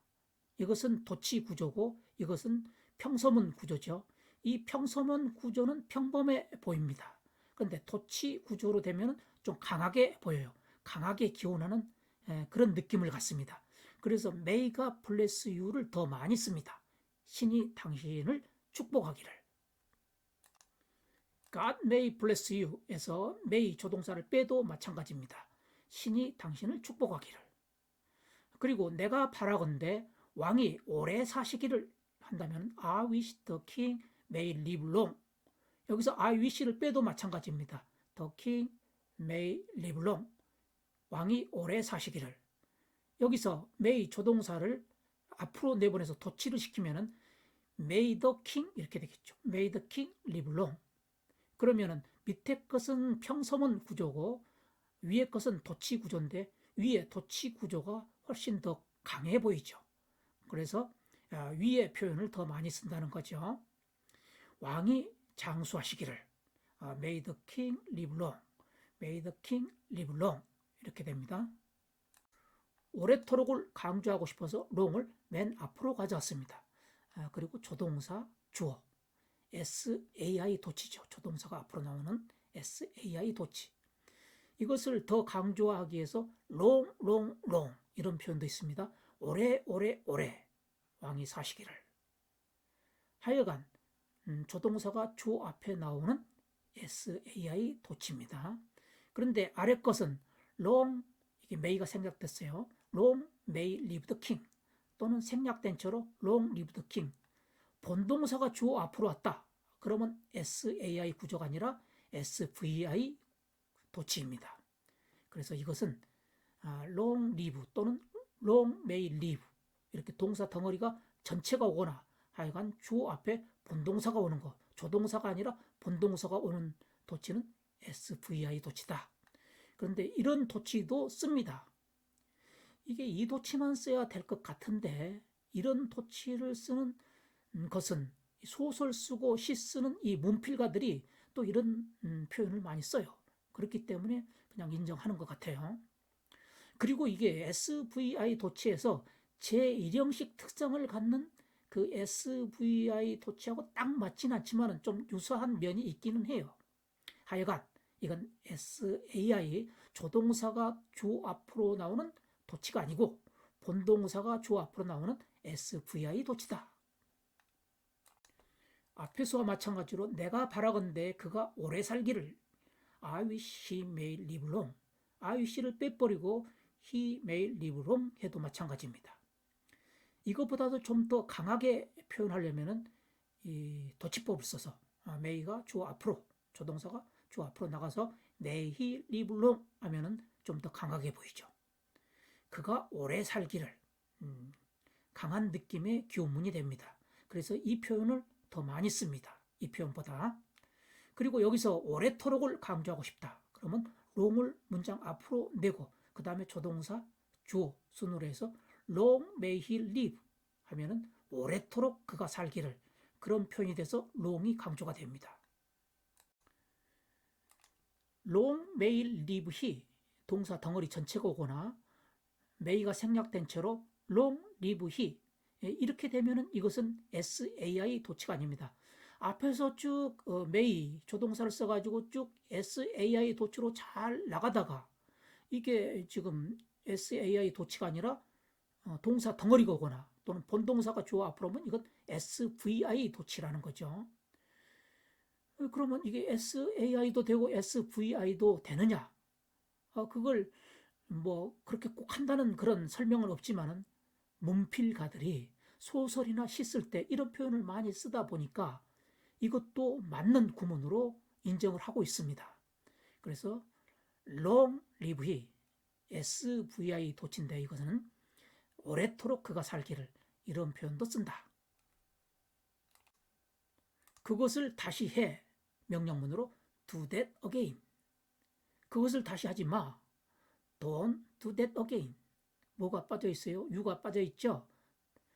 이것은 도치 구조고 이것은 평서문 구조죠. 이 평서문 구조는 평범해 보입니다. 그런데 도치 구조로 되면 좀 강하게 보여요. 강하게 기원하는 그런 느낌을 갖습니다. 그래서 may가 bless you를 더 많이 씁니다. 신이 당신을 축복하기를. God may bless you에서 may 조동사를 빼도 마찬가지입니다. 신이 당신을 축복하기를. 그리고 내가 바라건대 왕이 오래 사시기를 한다면 I wish the king may live long. 여기서 I wish를 빼도 마찬가지입니다. The king may live long. 왕이 오래 사시기를. 여기서 may 조동사를 앞으로 내보내서 도치를 시키면은 may the king 이렇게 되겠죠. may the king live long. 그러면은 밑에 것은 평서문 구조고 위에 것은 도치 구조인데 위에 도치 구조가 훨씬 더 강해 보이죠. 그래서 위의 표현을 더 많이 쓴다는 거죠. 왕이 장수하시기를. May the king live long. May the king live long. 이렇게 됩니다. 오래도록을 강조하고 싶어서 long을 맨 앞으로 가져왔습니다. 그리고 조동사 주어. SAI 도치죠. 조동사가 앞으로 나오는 SAI 도치. 이것을 더 강조하기 위해서 long, long, long 이런 표현도 있습니다. 오래, 오래, 오래 왕이 사시기를. 하여간 조동사가 주 앞에 나오는 SAI 도치입니다. 그런데 아래 것은 long, 이게 may가 생략됐어요. long may live the king 또는 생략된 채로 long live the king. 본동사가 주 앞으로 왔다. 그러면 SAI 구조가 아니라 SVI 도치입니다. 그래서 이것은 long live 또는 long may live 이렇게 동사 덩어리가 전체가 오거나 하여간 주 앞에 본동사가 오는 것, 조동사가 아니라 본동사가 오는 도치는 SVI 도치다. 그런데 이런 도치도 씁니다. 이게 이 도치만 써야 될 것 같은데 이런 도치를 쓰는 것은 소설 쓰고 시 쓰는 이 문필가들이 또 이런 표현을 많이 써요. 그렇기 때문에 그냥 인정하는 것 같아요. 그리고 이게 SVI 도치에서 제1형식 특성을 갖는 그 SVI 도치하고 딱 맞진 않지만 좀 유사한 면이 있기는 해요. 하여간 이건 SAI 조동사가 주 앞으로 나오는 도치가 아니고 본동사가 주 앞으로 나오는 SVI 도치다. 앞에서와 마찬가지로 내가 바라건대 그가 오래 살기를. I wish he may live long. I wish를 빼버리고 he may live long 해도 마찬가지입니다. 이것보다도 좀 더 강하게 표현하려면은 이 도치법을 써서 메이가 주어 앞으로, 조동사가 주어 앞으로 나가서 May he live long 하면은 좀 더 강하게 보이죠. 그가 오래 살기를, 강한 느낌의 기원문이 됩니다. 그래서 이 표현을 더 많이 씁니다. 이 표현보다. 그리고 여기서 오래토록을 강조하고 싶다. 그러면 long을 문장 앞으로 내고 그 다음에 조동사 주어 순으로 해서 long may he live 하면은 오래토록 그가 살기를, 그런 표현이 돼서 long이 강조가 됩니다. long may live he 동사 덩어리 전체가 오거나 may가 생략된 채로 long live he 이렇게 되면은 이것은 SAI 도치가 아닙니다. 앞에서 쭉 may 조동사를 써가지고 쭉 SAI 도치로 잘 나가다가 이게 지금 SAI 도치가 아니라 동사 덩어리가 오거나 또는 본동사가 주어 앞으로 오면 이건 SVI 도치라는 거죠. 그러면 이게 SAI도 되고 SVI도 되느냐? 그걸 뭐 그렇게 꼭 한다는 그런 설명은 없지만은 문필가들이 소설이나 시 쓸 때 이런 표현을 많이 쓰다 보니까 이것도 맞는 구문으로 인정을 하고 있습니다. 그래서 long live he, SVI 도치인데 이것은 오래도록 그가 살기를, 이런 표현도 쓴다. 그것을 다시 해, 명령문으로 do that again. 그것을 다시 하지 마. Don't do that again. 뭐가 빠져 있어요? you가 빠져 있죠?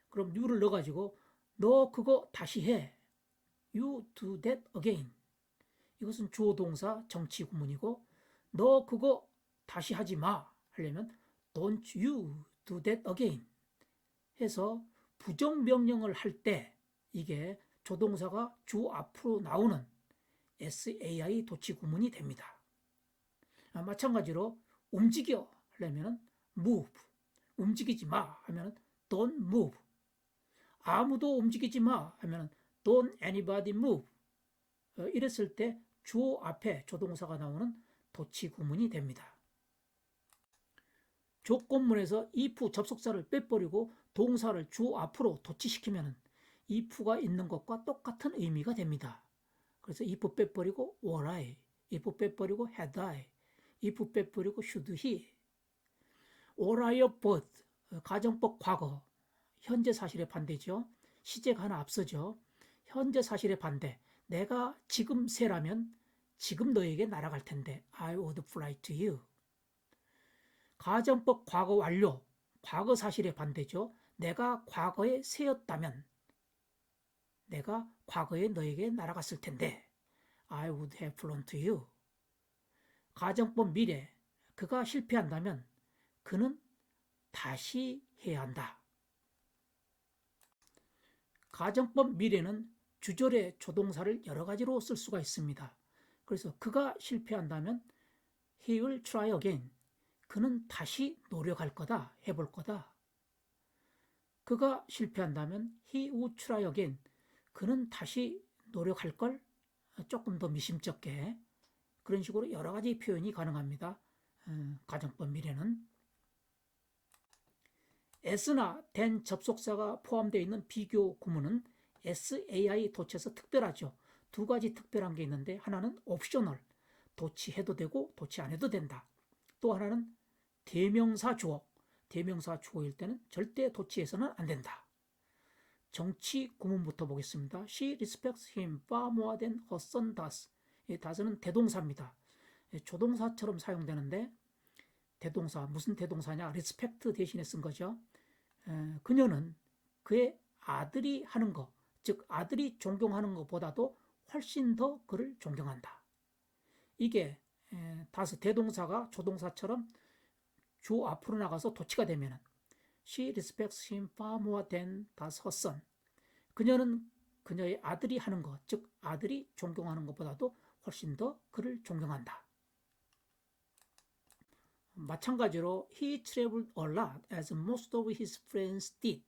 그럼 you를 넣어가지고 너 그거 다시 해. You do that again. 이것은 주어 동사 정치 구문이고 너 그거 다시 하지 마 하려면 Don't you do that again 해서 부정명령을 할 때 이게 조동사가 주 앞으로 나오는 SAI 도치 구문이 됩니다. 마찬가지로 움직여 하려면 move, 움직이지 마 하면 don't move, 아무도 움직이지 마 하면 don't anybody move. 이랬을 때 주어 앞에 조동사가 나오는 도치 구문이 됩니다. 조건문에서 if 접속사를 빼버리고 동사를 주어 앞으로 도치시키면 if가 있는 것과 똑같은 의미가 됩니다. 그래서 if 빼버리고 were I, if 빼버리고 had I, if 빼버리고 should he. were I of both, 가정법 과거, 현재 사실의 반대죠. 시제가 하나 앞서죠. 현재 사실의 반대. 내가 지금 새라면 지금 너에게 날아갈 텐데 I would fly to you. 가정법 과거 완료. 과거 사실의 반대죠. 내가 과거에 새였다면 내가 과거에 너에게 날아갔을 텐데 I would have flown to you. 가정법 미래. 그가 실패한다면 그는 다시 해야 한다. 가정법 미래는 주절의 조동사를 여러 가지로 쓸 수가 있습니다. 그래서 그가 실패한다면 he will try again. 그는 다시 노력할 거다, 해볼 거다. 그가 실패한다면 he would try again. 그는 다시 노력할 걸, 조금 더 미심쩍게. 그런 식으로 여러 가지 표현이 가능합니다. 가정법 미래는. as나 then 접속사가 포함되어 있는 비교 구문은 SAI 도치에서 특별하죠. 두 가지 특별한 게 있는데 하나는 옵셔널, 도치해도 되고 도치 안 해도 된다. 또 하나는 대명사 주어, 대명사 주어일 때는 절대 도치해서는 안 된다. 정치 구문부터 보겠습니다. She respects him far more than her son does. 이 does는 대동사입니다. 조동사처럼 사용되는데 대동사, 무슨 대동사냐? respect 대신에 쓴 거죠. 그녀는 그의 아들이 하는 것, 즉 아들이 존경하는 것보다도 훨씬 더 그를 존경한다. 이게 다스 대동사가 조동사처럼 주 앞으로 나가서 도치가 되면 She respects him far more than does her son. 그녀는 그녀의 아들이 하는 것, 즉 아들이 존경하는 것보다도 훨씬 더 그를 존경한다. 마찬가지로 He traveled a lot as most of his friends did.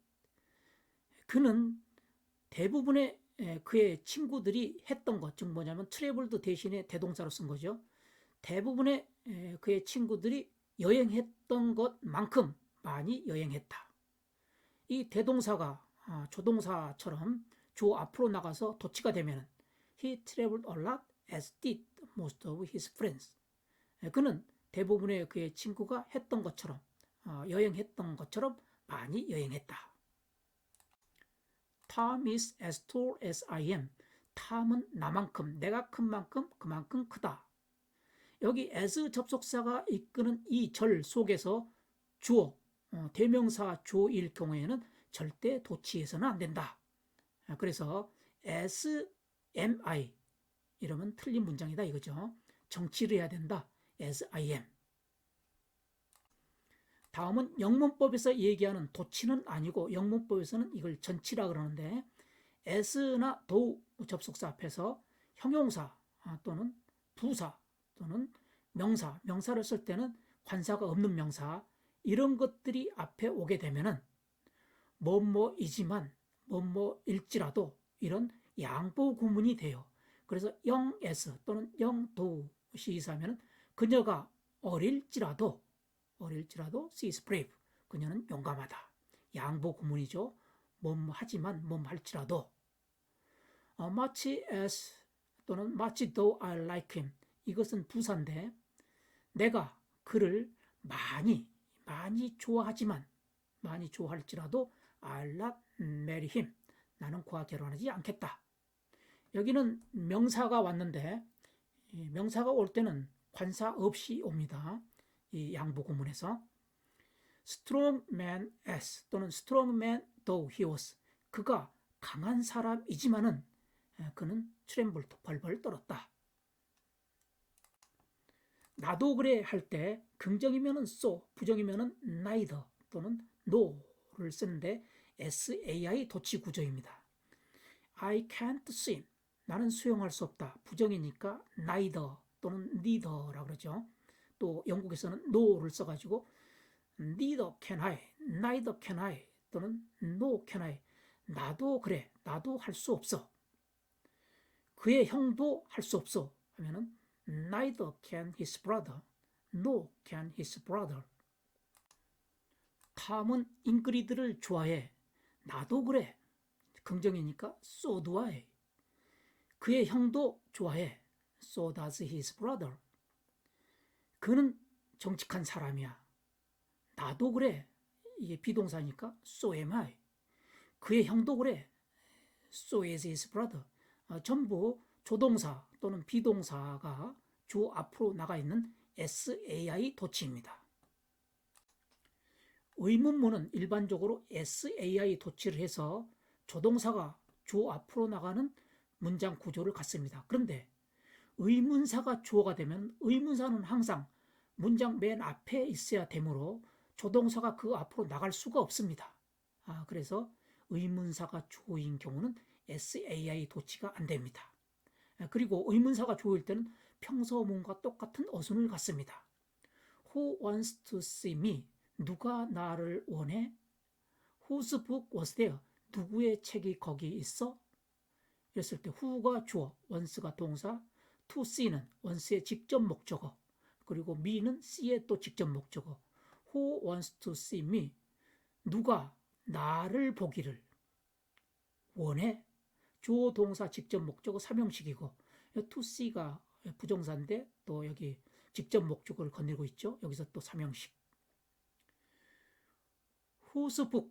그는 대부분의 그의 친구들이 했던 것, 즉 뭐냐면 traveled 대신에 대동사로 쓴 거죠. 대부분의 그의 친구들이 여행했던 것만큼 많이 여행했다. 이 대동사가 조동사처럼 주어 앞으로 나가서 도치가 되면 he traveled a lot as did most of his friends. 그는 대부분의 그의 친구가 했던 것처럼 여행했던 것처럼 많이 여행했다. Tom is as tall as I am. 탐은 나만큼, 내가 큰 만큼 그만큼 크다. 여기 as 접속사가 이끄는 이 절 속에서 주어, 대명사 주어일 경우에는 절대 도치해서는 안 된다. 그래서 as am I 이러면 틀린 문장이다 이거죠. 정치를 해야 된다. as I am. 다음은 영문법에서 얘기하는 도치는 아니고 영문법에서는 이걸 전치라 그러는데 as나 do 접속사 앞에서 형용사 또는 부사 또는 명사, 명사를 쓸 때는 관사가 없는 명사 이런 것들이 앞에 오게 되면은 뭐뭐이지만 뭐뭐일지라도 이런 양보 구문이 돼요. 그래서 young as 또는 young do 시사하면 그녀가 어릴지라도 she is brave. 그녀는 용감하다. 양보 구문이죠. 뭐뭐 하지만 뭐뭐 할지라도 much as 또는 much though I like him. 이것은 부사인데 내가 그를 많이 좋아하지만 많이 좋아할지라도 I'll not marry him. 나는 그와 결혼하지 않겠다. 여기는 명사가 왔는데 명사가 올 때는 관사 없이 옵니다. 이 양보 구문에서 strong man as 또는 strong man though he was 그가 강한 사람이지만은 그는 트렘블 벌벌 떨었다. 나도 그래 할 때 긍정이면은 so, 부정이면은 neither 또는 no를 쓰는데 SAI 도치 구조입니다. I can't swim. 나는 수영할 수 없다. 부정이니까 neither 또는 neither라고 그러죠. 또 영국에서는 no를 써가지고 neither can I, neither can I 또는 no can I. 나도 그래, 나도 할 수 없어. 그의 형도 할 수 없어 하면은 neither can his brother, no can his brother. 탐은 잉그리드를 좋아해. 나도 그래. 긍정이니까 so do I. 그의 형도 좋아해. So does his brother. 그는 정직한 사람이야. 나도 그래. 이게 비동사니까 so am I. 그의 형도 그래. So is his brother. 전부 조동사 또는 비동사가 주 앞으로 나가 있는 SAI 도치입니다. 의문문은 일반적으로 SAI 도치를 해서 조동사가 주 앞으로 나가는 문장 구조를 갖습니다. 그런데 의문사가 주어가 되면 의문사는 항상 문장 맨 앞에 있어야 되므로 조동사가 그 앞으로 나갈 수가 없습니다. 그래서 의문사가 주어인 경우는 SAI 도치가 안 됩니다. 그리고 의문사가 주어일 때는 평서문과 똑같은 어순을 갖습니다. Who wants to see me? 누가 나를 원해? Whose book was there? 누구의 책이 거기 있어? 이랬을 때 who가 주어, once가 동사, to see는 once의 직접 목적어, 그리고 me는 see의 또 직접 목적어. Who wants to see me? 누가 나를 보기를 원해? 주어, 동사, 직접 목적어, 삼형식이고 to see가 부정사인데 또 여기 직접 목적어를 건드리고 있죠. 여기서 또 삼형식. whose book,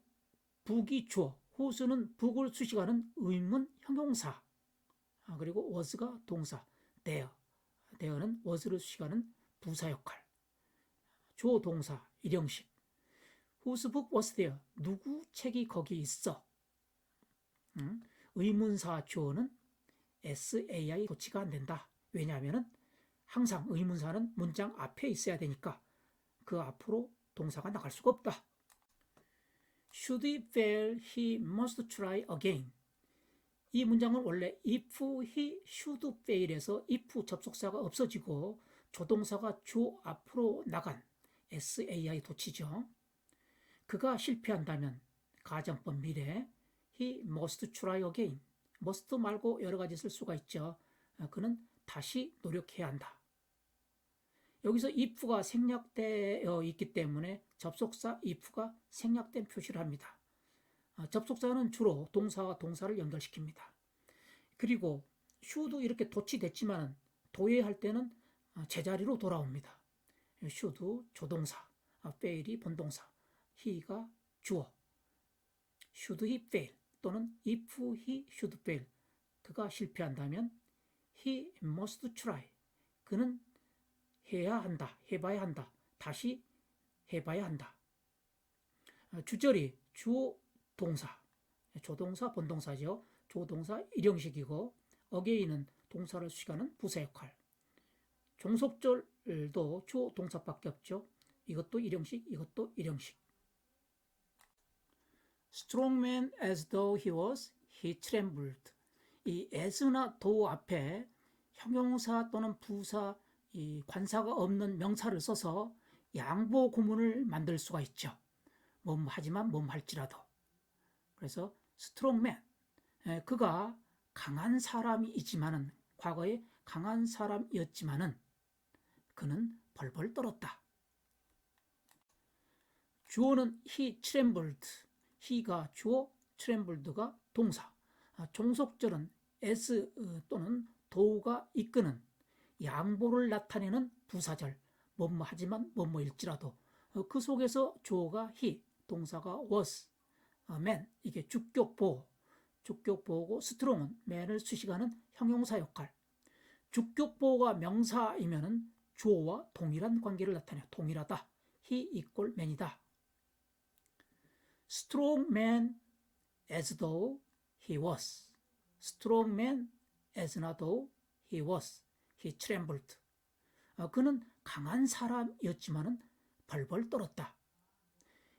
book이 주어, whose는 book을 수식하는 의문 형용사, 그리고 was가 동사, there는 was를 수식하는 부사 역할, 주어, 동사, 일형식. whose book was there? 누구 책이 거기 있어? 의문사 주어는 SAI 도치가 안 된다. 왜냐하면 항상 의문사는 문장 앞에 있어야 되니까 그 앞으로 동사가 나갈 수가 없다. Should he fail, he must try again. 이 문장은 원래 if he should fail에서 if 접속사가 없어지고 조동사가 주 앞으로 나간 SAI 도치죠. 그가 실패한다면 가정법 미래 he must try again. must 말고 여러 가지 쓸 수가 있죠. 그는 다시 노력해야 한다. 여기서 if가 생략되어 있기 때문에 접속사 if가 생략된 표시를 합니다. 접속사는 주로 동사와 동사를 연결시킵니다. 그리고 should 이렇게 도치됐지만 도예할 때는 제자리로 돌아옵니다. should 조동사, fail이 본동사, he가 주어. should he fail 또는 if he should fail 그가 실패한다면 he must try 그는 해야 한다, 해봐야 한다, 다시 해봐야 한다. 주절이 주어 동사, 조동사 본동사죠. 조동사 일형식이고 again은 동사를 수식하는 부사 역할. 종속절도 주어 동사밖에 없죠. 이것도 일형식, 이것도 일형식. Strong man as though he was, he trembled. 이 as나 though 앞에 형용사 또는 부사, 이 관사가 없는 명사를 써서 양보 구문을 만들 수가 있죠. 하지만 할지라도. 그래서 strong man, 그가 강한 사람이지만은 과거에 강한 사람이었지만은 그는 벌벌 떨었다. 주어는 he trembled. he가 주어, trembled가 동사. 종속절은 as 또는 though가 이끄는 양보를 나타내는 부사절. 하지만 일지라도. 그 속에서 주어가 he, 동사가 was, man, 이게 주격보호고 strong은 man을 수식하는 형용사 역할. 주격보호가 명사이면은 주어와 동일한 관계를 나타내요. 동일하다. he equal man이다. Strong man as though he was. Strong man as though he was. He trembled. 그는 강한 사람이었지만은 벌벌 떨었다.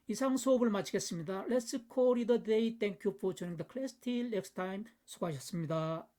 이상 수업을 마치겠습니다. Let's call it a day. Thank you for joining the class. Till next time. 수고하셨습니다.